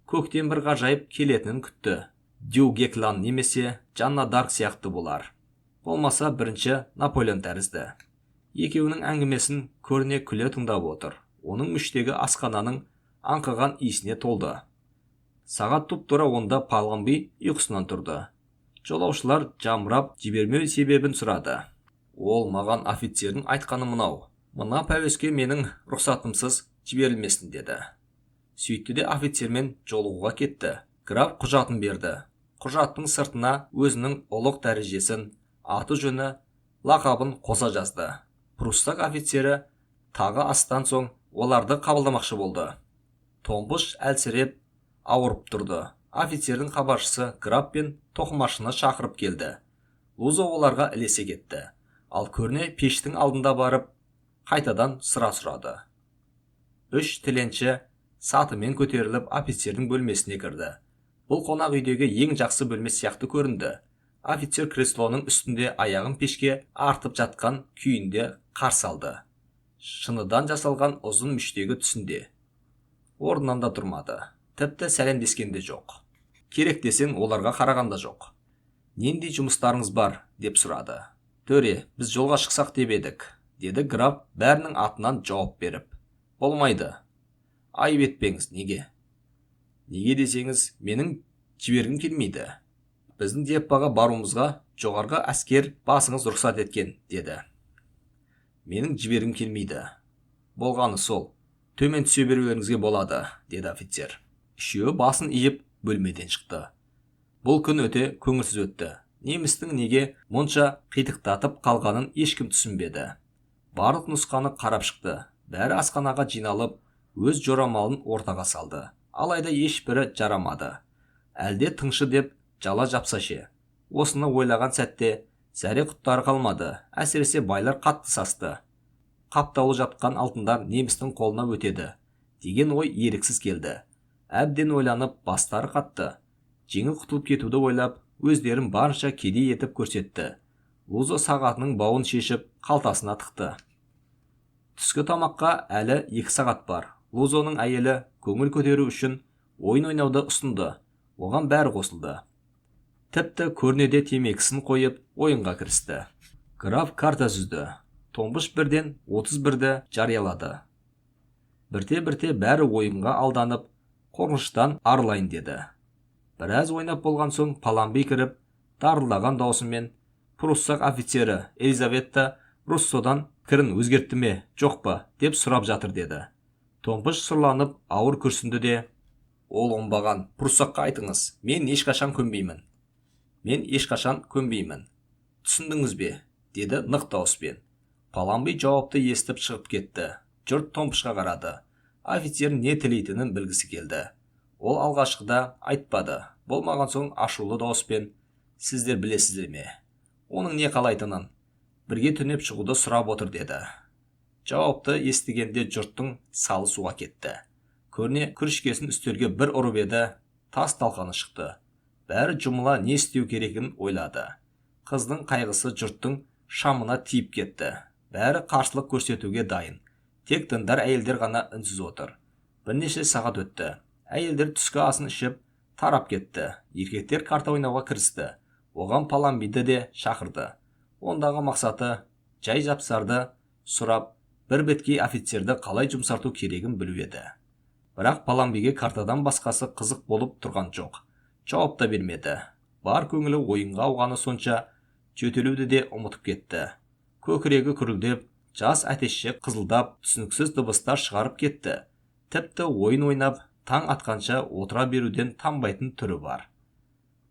көктен бір ғажайып келетінін күтті. Дю Геклан немесе Жанна Дарк сияқты болар. Болмаса бірінші Наполеон тәрізді. Екеуінің әңгімесін көріне күле тыңдап отыр. Оның мүштегі асхананың аңқыған иісіне толды. Сағат тұп-тура онда Паломби ұйқысынан тұрды. Жолаушылар жамырап жібермеу себебін сұрады. Ол маған офицердің айтқаны мынау. Мына пәуеске менің рұқсатымсыз жіберілмесін деді. Сөйтті де офицермен жолығуға кетті. Граф құжатын берді. Құжаттың сыртына өзінің ұлық дәрежесін, аты жөні, лақабын қоса жазды. Пруссак офицері тағы астан соң оларды қабылдамақшы болды. Томпыш әлсіреп ауырып тұрды. Офицердің хабаршысы граф пен тоқымашыны шақырып келді. Лузо оларға ілесе кетті. Ал көрне пештің алдында барып, қайтадан сыра сұрады. 3 тіленші сатымен көтеріліп офицердің бөлмесіне кірді. Бұл қонақ үйдегі ең жақсы бөлме сияқты көрінді. Офицер креслоның үстінде аяғын пешке артып жатқан күйінде қарсы алды. Шыныдан жасалған ұзын мүштегі түсінде. Орнынан да тұрмады. Тіпті сәлемдескен де жоқ. Керек десең оларға қарағанда жоқ. Нендей жұмыстарыңыз бар, деп сұрады. Төре, біз жолға шықсақ деп едік, деді граф бәрінің атынан жауап беріп. Болмайды. Айып етпеңіз, неге? Неге десеңіз, менің жібергім келмейді. Біздің деппаға баруымызға жоғарғы әскер басыңыз рұқсат еткен, деді. Менің жібергім келмейді. Болғаны сол. Төмен түсе берулеріңізге болады, деді офицер. Үшеуі басын иіп бөлмеден шықты. Бұл күн өте көңілсіз өтті. Немістің неге мұнша қитықтатып қалғанын ешкім түсінбеді. Барлық нұсқаны қарап шықты. Бәрі асханаға жиналып, өз жорамалын ортаға салды. Алайда ешбірі жарамады. Әлде тыңшы деп жала жапса ше. Осыны ойлаған сәтте зәре құттары қалмады. Әсіресе байлар қатты састы. Қаптаулы жатқан алтындар немістің қолына өтеді деген ой еріксіз келді. Әбден ойланып бастары қатты. Жеңіл құтылып кетуді ойлап, өздерін барынша кедей етіп көрсетті. Лузо сағатының бауын шешіп, қалтасына тықты. Түскі тамаққа әлі 2 сағат бар. Лузоның әйелі көңіл көтеру үшін ойын ойнауды ұсынды. Оған бәрі қосылды. Тіпті көрнеде темекісін қойып, ойынға кірісті. Граф карта зүзді. Томпыш бірден 31-ді жариялады. Бірте-бірте бәрі ойынға алданып, қорқыныштан арылайын деді. Біраз ойнап болған соң Паломби кіріп, дарылдаған даусымен, пруссак офицері Елизавета Руссодан кірін өзгертті ме, жоқ па, деп сұрап жатыр деді. Томпыш сұрланып ауыр күрсінді де, ол оңбаған, пруссакқа айтыңыз, мен ешқашан көнбеймін. Мен ешқашан көнбеймін. Түсіндіңіз бе, деді нық дауыспен. Паломби жауапты естіп шығып кетті. Жұрт Томпышқа қарады. Офицер не тілейтінін білгісі келді. Ол алғашқыда айтпады. Болмаған соң ашулы дауыспен, сіздер білесіздер ме? Оның не қалайтынын бірге түнеп шығуды сұрап отыр деді. Жауапты естігенде жұрттың салы суға кетті. Көрне күрішкесін үстелге бір ұрып еді, тас талқаны шықты. Бәрі жұмыла не істеу керегін ойлады. Қыздың қайғысы жұрттың шамына тиіп кетті. Бәрі қарсылық көрсетуге дайын. Тек діндар әйелдер ғана үнсіз отыр. Бірнеше сағат өтті. Әйелдер түскі асын ішіп тарап кетті. Еркектер карта ойнауға кірісті. Оған Паломбиді де шақырды. Ондағы мақсаты жай жапсарды сұрап, бір беткей офицерді қалай жұмсарту керегін білу еді. Бірақ Паломбиге картадан басқасы қызық болып тұрған жоқ. Жауап та бермеді. Бар көңілі ойынға ауғаны сонша жөтелуді де ұмытып кетті. Көкірегі күрілдеп, жас әтешше қызылдап, түсініксіз дыбыстар шығарып кетті. Тіпті ойын ойнап, таң атқанша отыра беруден танбайтын түрі бар.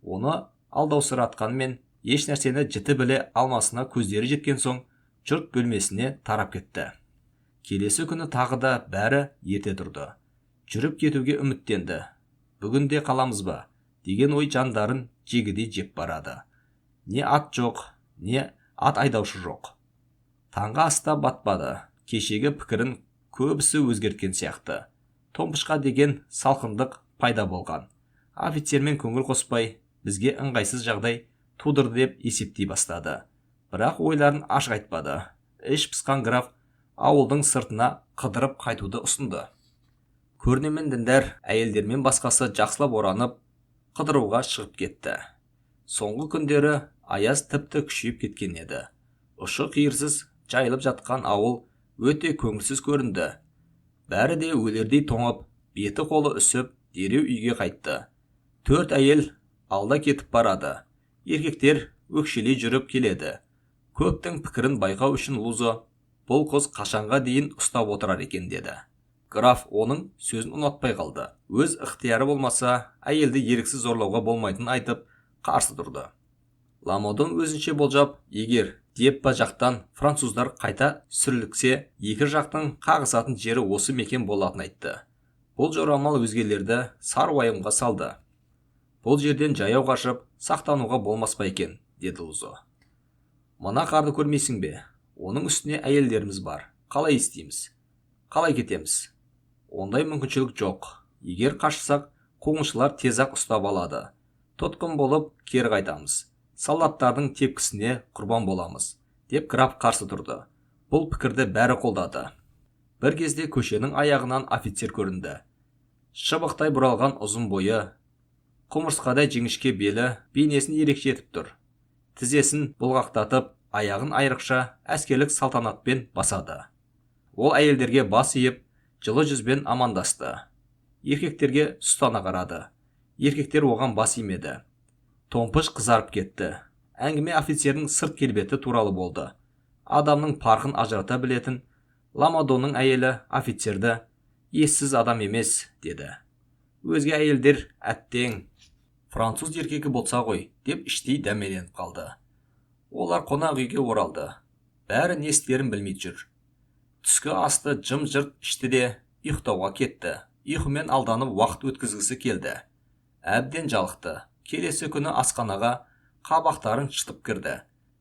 Оны алдаусыратқанмен еш нәрсені жіті біле алмасына көздері жеткен соң, жұрт бөлмесіне тарап кетті. Келесі күні тағы да бәрі ерте тұрды. Жүріп кетуге үміттенді. Бүгінде қаламыз ба, деген ой жандарын жегідей жеп барады. Не ат жоқ, не ат айдаушы жоқ. Таңғы аста батпады. Кешегі пікірін көбісі өзгерткен сияқты. Томпышқа деген салқындық пайда болған. офицермен көңіл қоспай, бізге ыңғайсыз жағдай тудырды деп есептей бастады. Бірақ ойларын ашық айтпады. Іш пысқан граф ауылдың сыртына қыдырып қайтуды ұсынды. Көрнемен діндар әйелдермен басқасы жақсылап оранып, қыдыруға шығып кетті. Соңғы күндері аяз тіпті күшейіп кеткен еді. Ұшы қиырсыз жайылып жатқан ауыл өте көңілсіз көрінді. Бәрі де өлердей тоңып, беті қолы үсіп, дереу үйге қайтты. 4 әйел алда кетіп барады. Еркектер өкшелей жүріп келеді. Көптің пікірін байқау үшін Лузо, бұл қыз қашанға дейін ұстап отырар екен деді. Граф оның сөзін ұнатпай қалды. Өз ықтияры болмаса, әйелді еріксіз зорлауға болмайтынын айтып, қарсы тұрды. Ламодон өзінше болжап, егер Деппа жақтан француздар қайта сүріліксе, екі жақтың қағысатын жері осы мекен болатын айтты. Бұл жорамал өзгелерді сар уайымға салды. Бұл жерден жаяу қашып, сақтануға болмас па екен, деді Лузо. Мына қарды көрмейсің бе? Оның үстіне әйелдеріміз бар. Қалай істейміз? Қалай кетеміз? Ондай мүмкіншілік жоқ. Егер қашсақ, қуғыншылар тез-ақ ұстап алады. Тұтқын болып, кері қайтамыз. Солдаттардың тепкісіне құрбан боламыз, деп граф қарсы тұрды. Бұл пікірді бәрі қолдады. Бір кезде көшенің аяғынан офицер көрінді. Шыбықтай бұралған ұзын бойы, құмырсқадай жіңішке белі бейнесін ерекше етіп тұр. Тізесін бұлғақтатып, аяғын айрықша әскерлік салтанатпен басады. Ол әйелдерге бас иіп, жылы жүзбен амандасты. Еркектерге сұстана қарады. Еркектер оған бас имеді. Томпыш қызарып кетті. Әңгіме офицердің сырт келбеті туралы болды. Адамның парқын ажырата білетін Ламодонның әйелі офицерді ессіз адам емес, деді. Өзге әйелдер әттең француз еркегі болса ғой, деп іштей дәмеленіп қалды. Олар қонақ үйге оралды. Бәрі не істерін білмей жүр. Түскі асты жым-жырт ішті де ұйықтауға кетті. Ұйқымен алданып уақыт өткізгісі келді. Әбден жалықты. Келесі күні асханаға қабақтарын шытып кірді.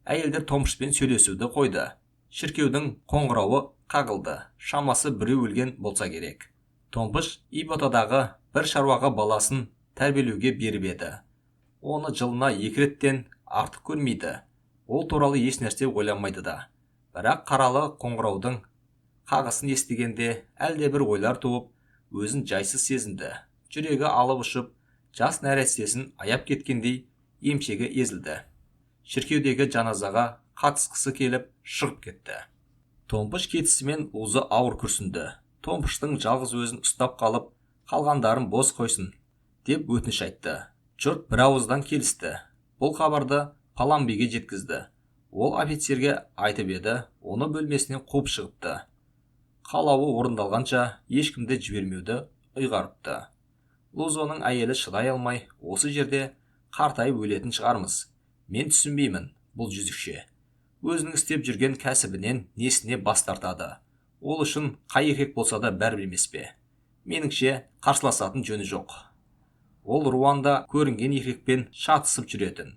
Әйелдер Томпышпен сөйлесуді қойды. Шіркеудің қоңырауы қағылды. Шамасы біреу өлген болса керек. Томпыш Иботадағы бір шаруаға баласын тәрбиелеуге беріп еді. Оны жылына 2 реттен артық көрмейді. Ол туралы еш нәрсе ойламайды да. Бірақ қаралы қоңыраудың қағысын естігенде әлде бір ойлар туып, өзін жайсыз сезінді. Жүрегі алып ұшып, жас нәрестесін аяп кеткендей емшегі езілді. Шіркеудегі жаназаға қатысқысы келіп шығып кетті. Томпыш кетісімен Лузо ауыр күрсінді. Томпыштың жалғыз өзін ұстап қалып, қалғандарын бос қойсын, деп өтініш айтты. Жұрт бір ауыздан келісті. Бұл хабарды Паламбиге жеткізді. Ол офицерге айтып еді, оны бөлмесінен қуып шығыпты. Қалауы орындалғанша ешкімді жібермеуді ұйғарыпты. Лузоның әйелі шыдай алмай, осы жерде қартайып өлетін шығармыз. Мен түсінбеймін, бұл жүзікше. Өзінің істеп жүрген кәсібінен несіне бас тартады. Ол үшін қай еркек болса да бәрібір емес пе? Меніңше қарсыласатын жөні жоқ. Ол Руанда көрінген еркекпен шатысып жүретін.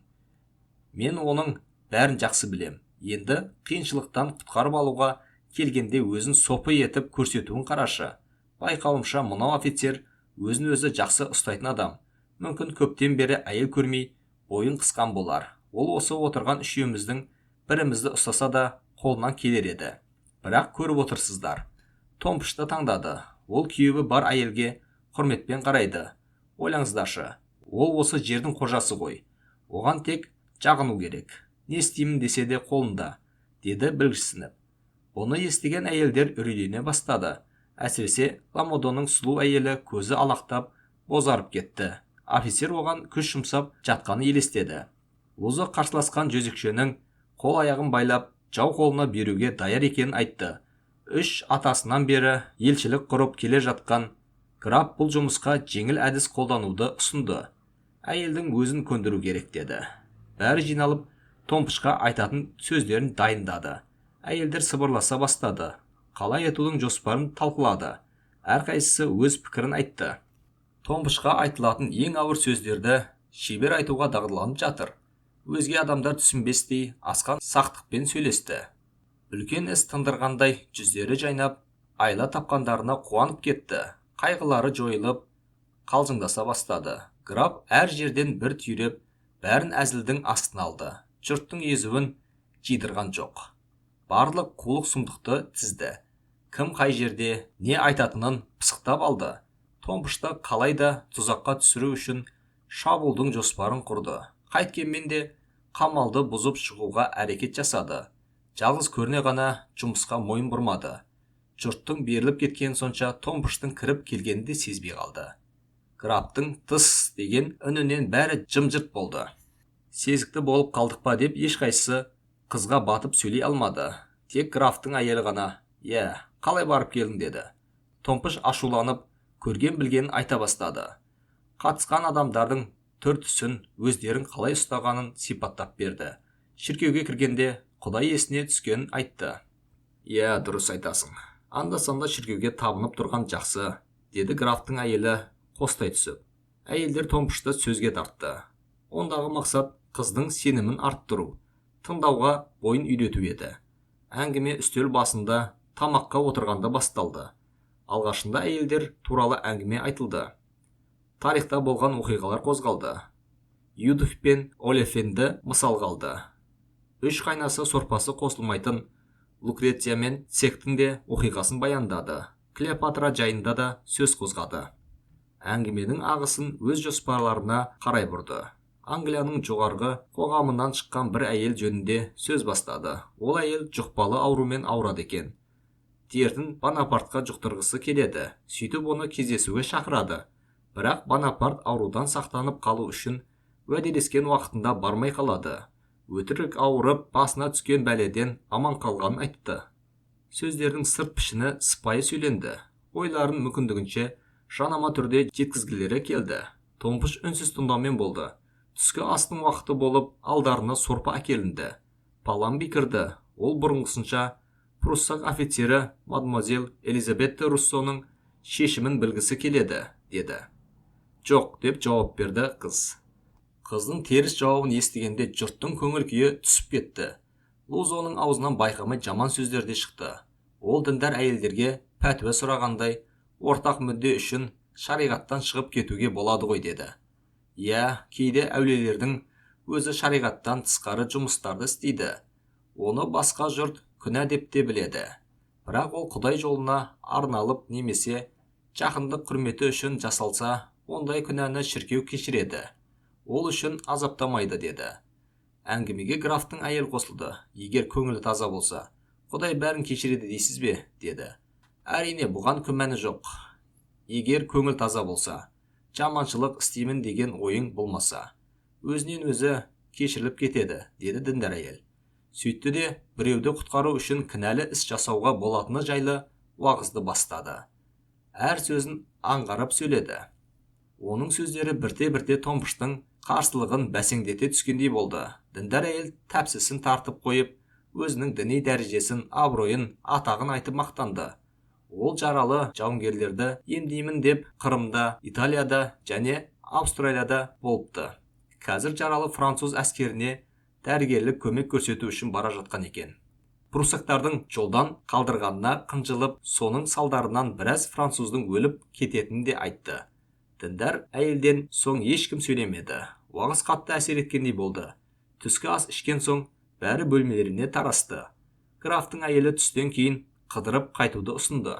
Мен оның бәрін жақсы білем. Енді қиыншылықтан құтқарып алуға келгенде өзін сопы етіп көрсетуін қарашы. Байқауымша мынау офицер өзін өзі жақсы ұстайтын адам. Мүмкін көптен бері әйел көрмей, бойын қысқан болар. Ол осы отырған үшеуміздің бірімізді ұстаса да қолынан келер еді. Бірақ көріп отырсыздар. Томпышты таңдады. Ол күйеуі бар әйелге құрметпен қарайды. Ойлаңыздаршы, ол осы жердің қожасы ғой. Оған тек жағыну керек. Не істеймін десе де қолында, деді білгішсініп. Бұны естіген әйелдер үрейлене бастады. Әсіресе Ламодонның сұлу әйелі көзі алақтап, бозарып кетті. Офицер оған күш жұмсап жатқаны елестеді. Лузо қарсыласқан жезөкшенің қол аяғын байлап, жау қолына беруге даяр екенін айтты. 3 атасынан бері елшілік құрып келе жатқан граф бұл жұмысқа жеңіл әдіс қолдануды ұсынды. Әйелдің өзін көндіру керек деді. Бәрі жиналып, Томпышқа айтатын сөздерін дайындады. Әйелдер сыбырласа бастады. Қалай етудің жоспарын талқылады. Әрқайсысы өз пікірін айтты. Томпышқа айтылатын ең ауыр сөздерді шебер айтуға дағдыланып жатыр. Өзге адамдар түсінбестей асқан сақтықпен сөйлесті. Үлкен іс тындырғандай жүздері жайнап, айла тапқандарына қуанып кетті. Қайғылары жойылып, қалжыңдаса бастады. Граф әр жерден бір түйреп, бәрін әзілдің астына алды. Жұрттың езуін жидырған жоқ. Барлық қулық сұмдықты тізді. Кім қай жерде не айтатынын пысықтап алды. Томпышты қалайда тұзаққа түсіру үшін шабуылдың жоспарын құрды. Қайткенмен де қамалды бұзып шығуға әрекет жасады. Жалғыз көріне ғана жұмысқа мойын бұрмады. Жұрттың беріліп кеткен сонша Томпыштың кіріп келгенін де сезбей қалды. Графтың тыс деген үнінен бәрі жым-жырт болды. Сезікті болып қалдық па деп ешқайсысы қызға батып сөйлей алмады. Тек графтың әйелі ғана, қалай барып келдің деді. Томпыш ашуланып, көрген білгенін айта бастады. Қатысқан адамдардың түр-түсін, өздерін қалай ұстағанын сипаттап берді. Шіркеуге кіргенде Құдай есіне түскенін айтты. Дұрыс айтасың. Анда-санда шіркеуге табынып тұрған жақсы, деді графтың әйелі қостай түсіп. Әйелдер Томпышты сөзге тартты. Ондағы мақсат қыздың сенімін арттыру, тыңдауға бойын үйрету еді. Әңгіме үстел басында тамаққа отырғанда басталды. Алғашында әйелдер туралы әңгіме айтылды. Тарихта болған оқиғалар қозғалды. Юдов пен Олефенді мысал қалды. Үш қайнасы сорпасы қосылмайтын Лукреция мен Цектің де оқиғасын баяндады. Клеопатра жайында да сөз қозғады. Әңгіменің ағысын өз жоспарларына қарай бұрды. Англияның жоғарғы қоғамынан шыққан бір әйел жөнінде сөз бастады. Ол әйел жұқпалы аурумен ауырады екен. Дертін Бонапартқа жұқтырғысы келеді. Сөйтіп оны кездесуге шақырады. Бірақ Бонапарт аурудан сақтанып қалу үшін уәделескен уақытында бармай қалады. Өтірік ауырып, басына түскен бәледен аман қалғанын айтты. Сөздердің сырт пішіні сыпайы сөйленді. Ойларын мүмкіндігінше жанама түрде жеткізгілері келді. Томпыш үнсіз тыңдаумен болды. Түскі астың уақыты болып, алдарына сорпа әкелінді. Паламби кірді. Ол бұрынғысынша пруссак офицері мадемуазель Элизабетта Руссоның шешімін білгісі келеді, деді. Жоқ, деп жауап берді қыз. Қыздың теріс жауабын естігенде жұрттың көңіл күйі түсіп кетті. Лузоның аузынан байқамай жаман сөздер де шықты. Ол діндар әйелдерге пәтуа сұрағандай, ортақ мүдде үшін шариғаттан шығып кетуге болады ғой деді. Кейде әулиелердің өзі шариғаттан тысқары жұмыстарды істейді. Оны басқа жұрт күнә деп те біледі. Бірақ ол Құдай жолына арналып немесе жақындық құрметі үшін жасалса, ондай күнәні шіркеу кешіреді. Ол үшін азаптамайды, деді. Әңгімеге графтың әйел қосылды. Егер көңілі таза болса, Құдай бәрін кешіреді дейсіз бе, деді. Әрине, бұған күмәні жоқ. Егер көңіл таза болса, жаманшылық істеймін деген ойың болмаса, өзінен өзі кешіріліп кетеді, деді діндар әйел. Сөйтті де біреуді құтқару үшін кінәлі іс жасауға болатыны жайлы уағызды бастады. Әр сөзін аңғарып сөйледі. Оның сөздері бірте-бірте Томпыштың қарсылығын бәсеңдете түскендей болды. Діндар әйел тәпсісін тартып қойып, өзінің діни дәрежесін, абыройын, атағын айтып мақтанды. Ол жаралы жауынгерлерді емдеймін деп Қырымда, Италияда және Австралияда болыпты. Қазір жаралы француз әскеріне дәрігерлік көмек көрсету үшін бара жатқан екен. Пруссактардың жолдан қалдырғанына қынжылып, соның салдарынан біраз француздың өліп кететінін де айтты. Діндар әйелден соң ешкім сөйлемеді. Уағыз қатты әсер еткендей болды. Түскі ас ішкен соң бәрі бөлмелеріне тарасты. Графтың әйелі түстен кейін қыдырып қайтуды ұсынды.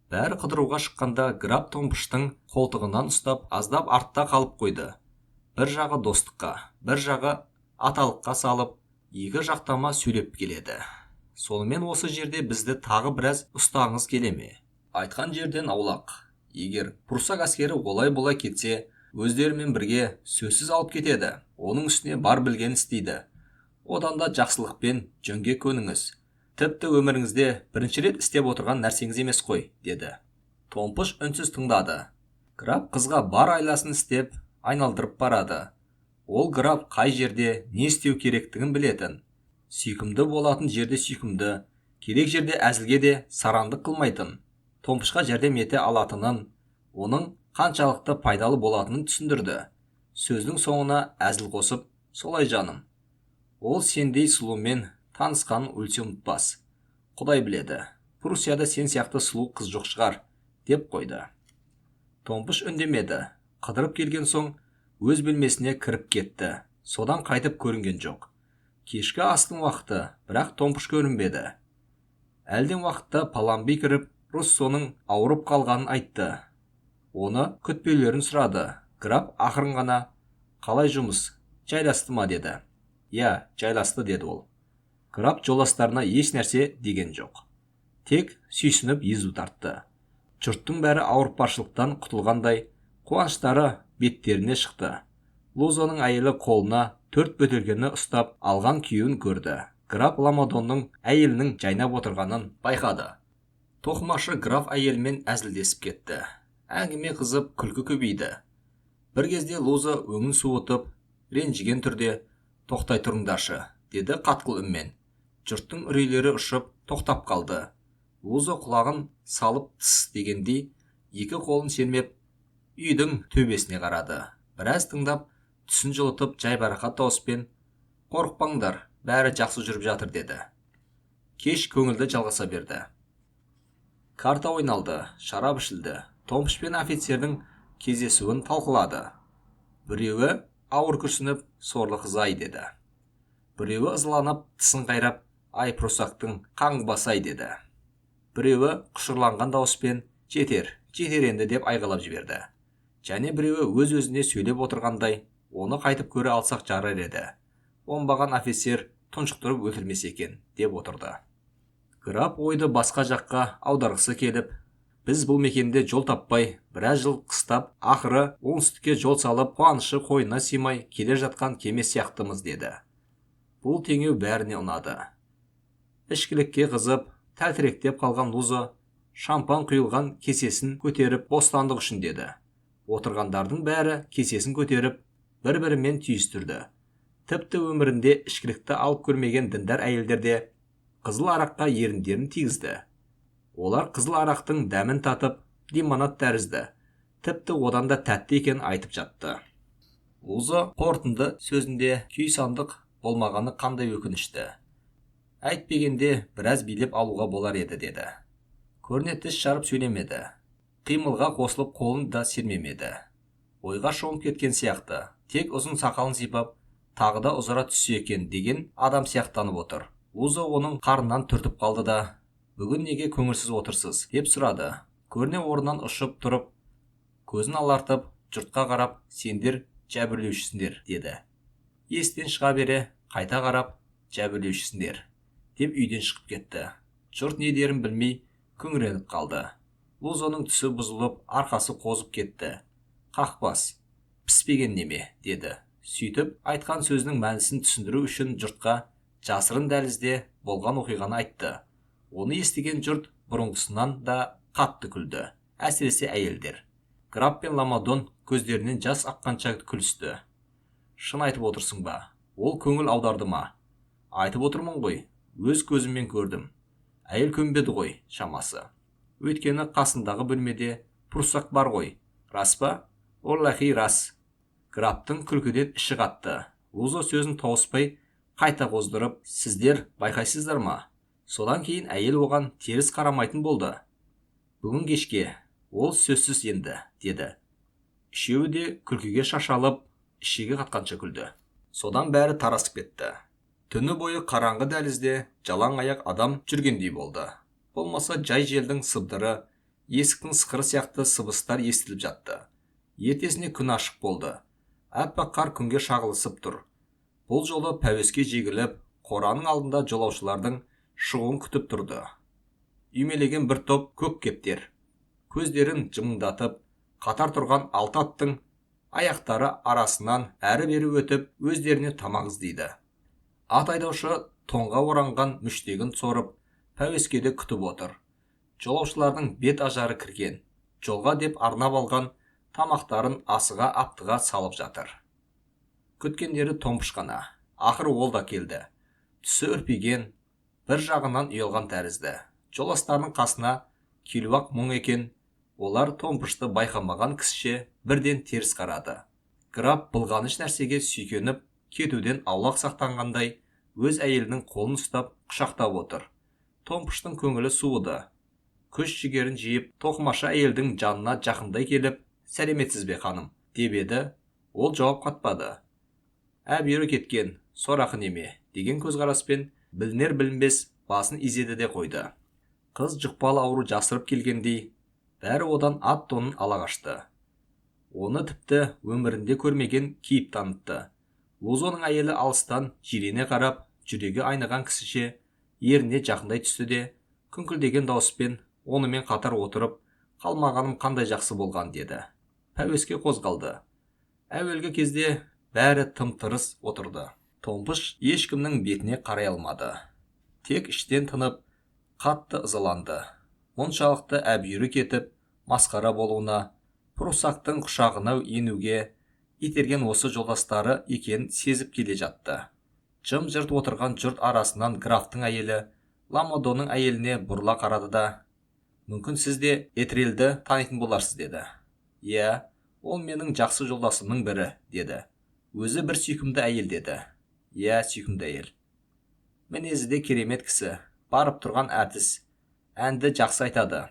Бәрі қыдыруға шыққанда граф Томпыштың қолтығынан ұстап, аздап артта қалып қойды. Бір жағы достыққа, бір жағы аталыққа салып, екі жақтама сөйлеп келеді. Сонымен осы жерде бізді тағы біраз ұстағыңыз келе ме? Айтқан жерден аулақ. Егер пруссак әскері олай-болай кетсе, өздерімен бірге сөзсіз алып кетеді. Оның үстіне бар білген істейді. Одан да жақсылықпен жөнге көніңіз. Тіпті өміріңізде бірінші рет істеп отырған нәрсеңіз емес қой, деді. Томпыш үнсіз тыңдады. Граф қызға бар айласын істеп, айналдырып барады. Ол граф қай жерде не істеу керектігін білетін. Сүйкімді болатын жерде сүйкімді, керек жерде әзілге де сарандық қылмайтын. Томпышқа жәрдем ете алатынын, оның қаншалықты пайдалы болатынын түсіндірді. Сөздің соңына әзіл қосып, солай жаным. Ол сендей сұлумен танысқанын өлсе ұмытпас. Құдай біледі, Пруссияда сен сияқты сұлу қыз жоқ шығар, деп қойды. Томпыш үндемеді. Қыдырып келген соң, өз бөлмесіне кіріп кетті. Содан қайтып көрінген жоқ. Кешкі астың уақыты, бірақ Томпыш көрінбеді. Әлден уақытта Паламби кіріп, Руссоның ауырып қалғанын айтты. Оны күтпеулерін сұрады. Граф ақырын ғана: «Қалай жұмыс? Жайласты ма?» деді. «Я, жайласты», деді ол. Граф жолдастарына еш нәрсе деген жоқ. Тек сүйсініп езу тартты. Жұрттың бәрі ауыртпашылықтан құтылғандай, қуаныштары беттеріне шықты. Лузоның әйелі қолына 4 бөтелкені ұстап алған күйеуін көрді. Граф Ламадонның әйелінің жайнап отырғанын байқады. Тоқымашы граф әйелмен әзілдесіп кетті. Әңгіме қызып, күлкі көбейді. Бір кезде Луза өңін суытып, ренжіген түрде: «Тоқтай тұрыңдаршы», деді қатқыл үнмен. Жұрттың үрейлері ұшып, тоқтап қалды. Луза құлағын салып «тс» дегендей, екі қолын сермеп, үйдің төбесіне қарады. Біраз тыңдап, түсін жылытып, жайбарақат дауыспен: «Қорықпаңдар, бәрі жақсы жүріп жатыр», деді. Кеш көңілді жалғаса берді. Карта ойналды, шарап ішілді. Томпыш пен офицердің кездесуін талқылады. Біреуі ауыр күрсініп, «Сорлы қыз-ай», деді. Біреуі ызаланып, тісін қайрап: «Ай, просақтың қаңғыбас-ай», деді. Біреуі құшырланған дауыспен: «Жетер, жетер енді», деп айғайлап жіберді. Және біреуі өз-өзіне сөйлеп отырғандай: «Оны қайтып көре алсақ жарар еді. Оңбаған офицер тұншықтырып өлтірмес екен», деп отырды. Граф ойды басқа жаққа аударғысы келіп: «Біз бұл мекенде жол таппай, біраз жыл қыстап, ақыры оңтүстікке жол салып, қуанышы қойнына сыймай келе жатқан кеме сияқтымыз», деді. Бұл теңеу бәріне ұнады. Ішкілікке қызып, тәлтіректеп қалған Луза шампан құйылған кесесін көтеріп, «Бостандық үшін», деді. Отырғандардың бәрі кесесін көтеріп, бір-бірімен түйістірді. Тіпті өмірінде ішкілікті алып көрмеген діндар әйелдер де қызыл араққа еріндерін тигізді. Олар қызыл арақтың дәмін татып, лимонад тәрізді. Тіпті одан да тәтті екенін айтып жатты. Луза қорытынды сөзінде күйсандық болмағаны қандай өкінішті. «Әйтпегенде біраз билеп алуға болар еді», деді. Көрне тіс жарып сөйлемеді. Қимылға қосылып қолын да сермемеді. Ойға шомып кеткен сияқты. Тек ұзын сақалын сипап, тағы да ұзара түссе екен деген адам сияқтанып отыр. Луза оның қарынан түртіп қалды да: «Бүгін неге көңілсіз отырсыз?» деп сұрады. Көрне орнынан ұшып тұрып, көзін алартып, жұртқа қарап: «Сендер жәбірлеушісіңдер», деді. Естен шыға бере, қайта қарап: «Жәбірлеушісіңдер», деп үйден шығып кетті. Жұрт не дерін білмей күңіреніп қалды. Лузаның түсі бұзылып, арқасы қозып кетті. «Қақпас, піспеген неме», деді. Сөйтіп, айтқан сөзінің мәнісін түсіндіру үшін жұртқа жасырын дәлізде болған оқиғаны айтты. Оны естіген жұрт бұрынғысынан да қатты күлді, әсіресе әйелдер. Граф пен Ламадон көздерінен жас аққанша күлісті. «Шын айтып отырсың ба? Ол көңіл аударды ма?» «Айтып отырмын ғой, өз көзіммен көрдім. Әйел көнбеді ғой, шамасы. Өйткені қасындағы бөлмеде пұрсақ бар ғой». «Рас па?» «Оллахи, рас». Графтың күлкіден іші қатты. Луза сөзін тауыспай қайта қоздырып: «Сіздер байқайсыздар ма?» Содан кейін әйел оған теріс қарамайтын болды. «Бүгін кешке, ол сөзсіз енді», деді. Үшеуі де күлкіге шашалып, ішегі қатқанша күлді. Содан бәрі тарасып кетті. Түні бойы қараңғы дәлізде жалаң аяқ адам жүргендей болды. Болмаса жай желдің сыбдыры, есіктің сықыры сияқты сыбыстар естіліп жатты. Ертесіне күн ашық болды. Аппақ қар күнге шағылысып тұр. Бұл жолы пәуеске жегіліп, қораның алдында жолаушылардың шығуын күтіп тұрды. Үймелеген бір топ көк кептер. Көздерін жымыңдатып, қатар тұрған 6 аттың аяқтары арасынан әрі-бері өтіп, өздеріне тамақ іздейді. Ат айдаушы тоңға оранған мүштегін сорып, пәуескеде күтіп отыр. Жолаушылардың бет ажары кірген. Жолға деп арнап алған тамақтарын асыға аптыға салып жатыр. Күткендері Томпыш қана. Ақыры ол да келді. Түсі үрпиген, бір жағынан ұялған тәрізді. Жоластарының қасына келуақ мұң екен. Олар Томпышты байқамаған кісіше бірден теріс қарады. Граф былғаныш нәрсеге сүйкеніп, кетуден аулақ сақтанғандай, өз әйелінің қолын ұстап, құшақтап отыр. Томпыштың көңілі суыды. Күш жігерін жиып, тоқымашы әйелдің жанына жақындай келіп: «Сәлеметсіз бе, ханым?» деп еді. Ол жауап қатпады. Бері кеткен, сорақы неме, деген көзқараспен білінер-білінбес басын изеді де қойды. Қыз жұқпалы ауру жасырып келгендей, бәрі одан ат-тонын ала қашты. Оны тіпті өмірінде көрмеген кейіп танытты. Лузоның әйелі алыстан жирене қарап, жүрегі айныған кісіше еріне жақындай түсті де, күңкілдеген дауыспен онымен қатар отырып, қалмағаным қандай жақсы болған деді. Пәуеске қозғалды. Әуелгі кезде бәрі тым-тырыс отырды. Томпыш ешкімнің бетіне қарай алмады. Тек іштен тынып, қатты ызаланды. Мұншалықты әбүйірі кетіп, масқара болуына, Пруссактың құшағына енуге итерген осы жолдастары екенін сезіп келе жатты. Жым-жырт отырған жұрт арасынан графтың әйелі Ламодоның әйеліне бұрыла қарады да, мүмкін сіз де Этрелді танитын боларсыз деді. Иә, ол менің жақсы жолдасымның бірі, деді. Өзі бір сүйкімді әйел деді. Иә, сүйкімді әйел. Мінезі де керемет кісі, барып тұрған әртіс, әнді жақсы айтады,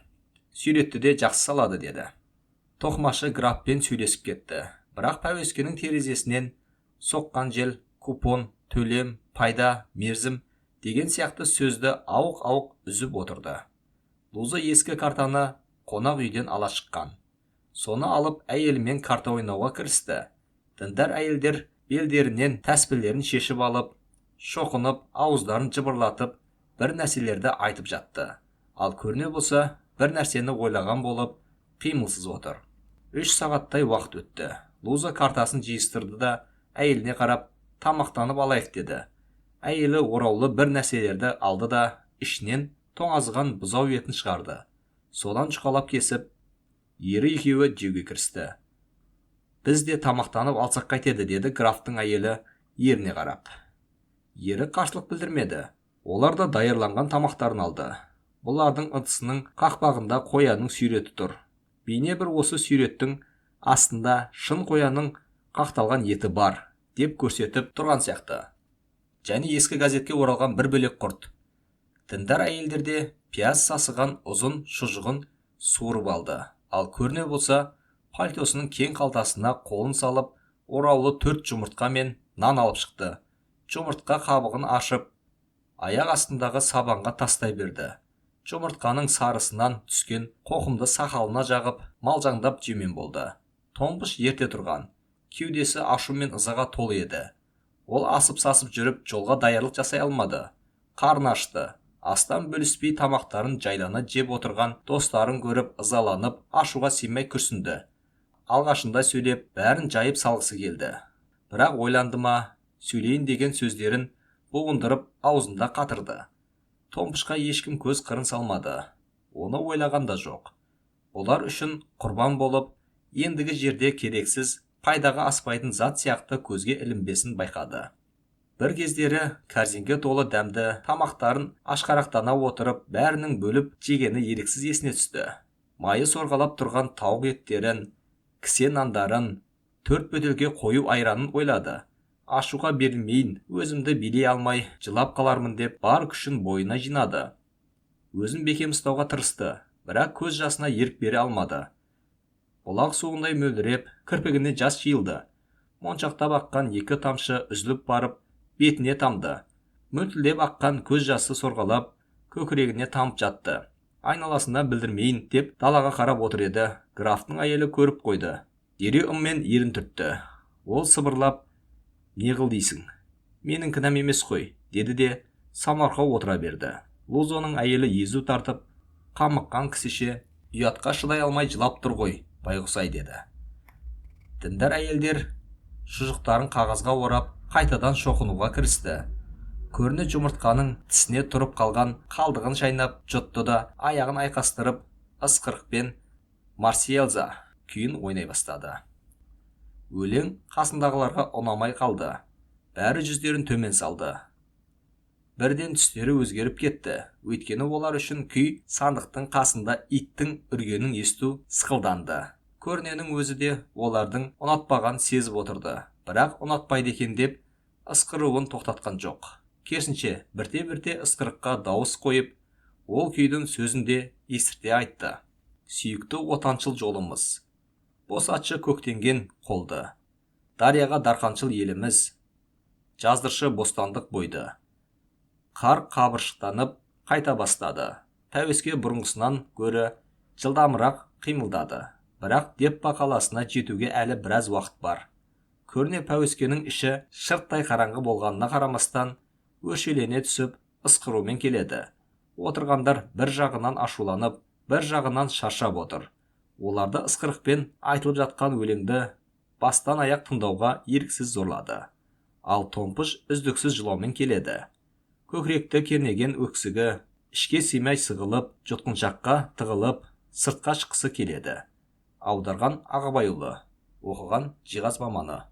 суретті де жақсы салады деді. Тоқмашы графпен сөйлесіп кетті. Бірақ пәуескенің терезесінен соққан жел, купон, төлем, пайда, мерзім деген сияқты сөзді ауық-ауық үзіп отырды. Луза ескі картаны қонақ үйден ала шыққан. Соны алып әйелімен карта ойнауға кірісті. Діндар әйелдер белдерінен тәспілерін шешіп алып, шоқынып, ауыздарын жыбырлатып, бір нәрселерді айтып жатты. Ал көріне болса, бір нәрсені ойлаған болып, қимылсыз отыр. 3 сағаттай уақыт өтті. Луза картасын жиыстырды да, әйеліне қарап, тамақтанып алайық деді. Әйелі ораулы бір нәрселерді алды да, ішінен тоңазыған бұзау етін шығарды. Содан жұқалап кесіп, ері екеуі жеуге кірісті. Біз де тамақтанып алсақ қайтеді, деді графтың әйелі еріне қарап. Ері қарсылық білдірмеді. Олар да даярланған тамақтарын алды. Бұлардың ыдысының қақпағында қоянның суреті тұр. Бейне бір осы суреттің астында шын қоянның қақталған еті бар, деп көрсетіп тұрған сияқты. Және ескі газетке оралған бір бөлек құрт. Діндар әйелдерде пияз сасыған ұзын шұжығын суырып алды. Ал көріне болса, пальтосының кең қалтасына қолын салып, ораулы 4 жұмыртқа мен нан алып шықты. Жұмыртқа қабығын ашып, аяқ астындағы сабанға тастай берді. Жұмыртқаның сарысынан түскен қоқымды сақалына жағып, малжаңдап жеумен болды. Томпыш ерте тұрған. Кеудесі ашу мен ызаға толы еді. Ол асып-сасып жүріп, жолға даярлық жасай алмады. Қарны ашты. Астан бөліспей тамақтарын жайлана жеп отырған достарын көріп, ызаланып, ашуға сыймай күрсінді. Алғашында сөйлеп, бәрін жайып салғысы келді. Бірақ ойланды ма, сөйлейін деген сөздерін буындырып, аузында қатырды. Томпышқа ешкім көз қырын салмады. Оны ойлаған да жоқ. Олар үшін құрбан болып, ендігі жерде керексіз, пайдаға аспайтын зат сияқты көзге ілінбесін байқады. Бір кездері корзинге толы дәмді тамақтарын ашқарақтана отырып, бәрінің бөліп жегені еріксіз есіне түсті. Майы сорғалап тұрған тауық еттерін, кісе нандарын, 4 бөтелке қою айранын ойлады. Ашуға берілмейін, өзімді билей алмай, жылап қалармын деп бар күшін бойына жинады. Өзін бекем ұстауға тырысты, бірақ көз жасына ерік бере алмады. Бұлақ суындай мөлдіреп, кірпігіне жас жиылды. Моншақтап аққан 2 тамшы үзіліп барып, бетіне тамды. Мөлтілдеп аққан көз жасы сорғалап, көкірегіне тамып жатты. Айналасына білдірмейін деп далаға қарап отыр еді. Графтың әйелі көріп қойды. Дереу ыммен ерін түртті. Ол сыбырлап, «Не қыл дейсің? Менің кінәм емес қой», деді де самарқау отыра берді. Лузоның әйелі езу тартып, қамыққан кісіше, «Ұятқа шыдай алмай жылап тұр ғой, байғұс-ай», деді. Діндар әйелдер шұжықтарын қағазға орап, қайтадан шоқынуға кірісті. Көріне жұмыртқаның тісіне тұрып қалған қалдығын шайнап жұтты да, аяғын айқастырып, ысқырықпен «Марсиэльза» күйін ойнай бастады. Өлең қасындағыларға ұнамай қалды. Бәрі жүздерін төмен салды. Бірден түстері өзгеріп кетті. Өйткені олар үшін күй сандықтың қасында иттің үргенін есту сықылданды. Көріненің өзі де олардың ұнатпаған сезіп отырды. Бірақ ұнатпайды екен деп ысқыруын тоқтатқан жоқ. Керісінше бірте-бірте ысқырыққа дауыс қойып, ол күйдің сөзінде естірте айтты. Сүйікті отаншыл жолымыз. Босатшы көктенген қолды. Дарияға дарқаншыл еліміз, жаздыршы бостандық бойды. Қар қабыршықтанып қайта бастады. Пәуеске бұрынғысынан гөрі жылдамырақ қимылдады. Бірақ Деппа қаласына жетуге әлі біраз уақыт бар. Көріне пәуескенің іші шырттай қараңғы болғанына қарамастан, өршелене түсіп, ысқырумен келеді. Отырғандар бір жағынан ашуланып, бір жағынан шаршап отыр. Оларды ысқырықпен айтылып жатқан өлеңді бастан аяқ тыңдауға еріксіз зорлады. Ал Томпыш үздіксіз жылаумен келеді. Көкіректі кернеген өксігі ішке сыймай сығылып, жұтқыншаққа тығылып, сыртқа шыққысы келеді. Аударған Ағыбайұлы, оқыған Жиғаз Маманы.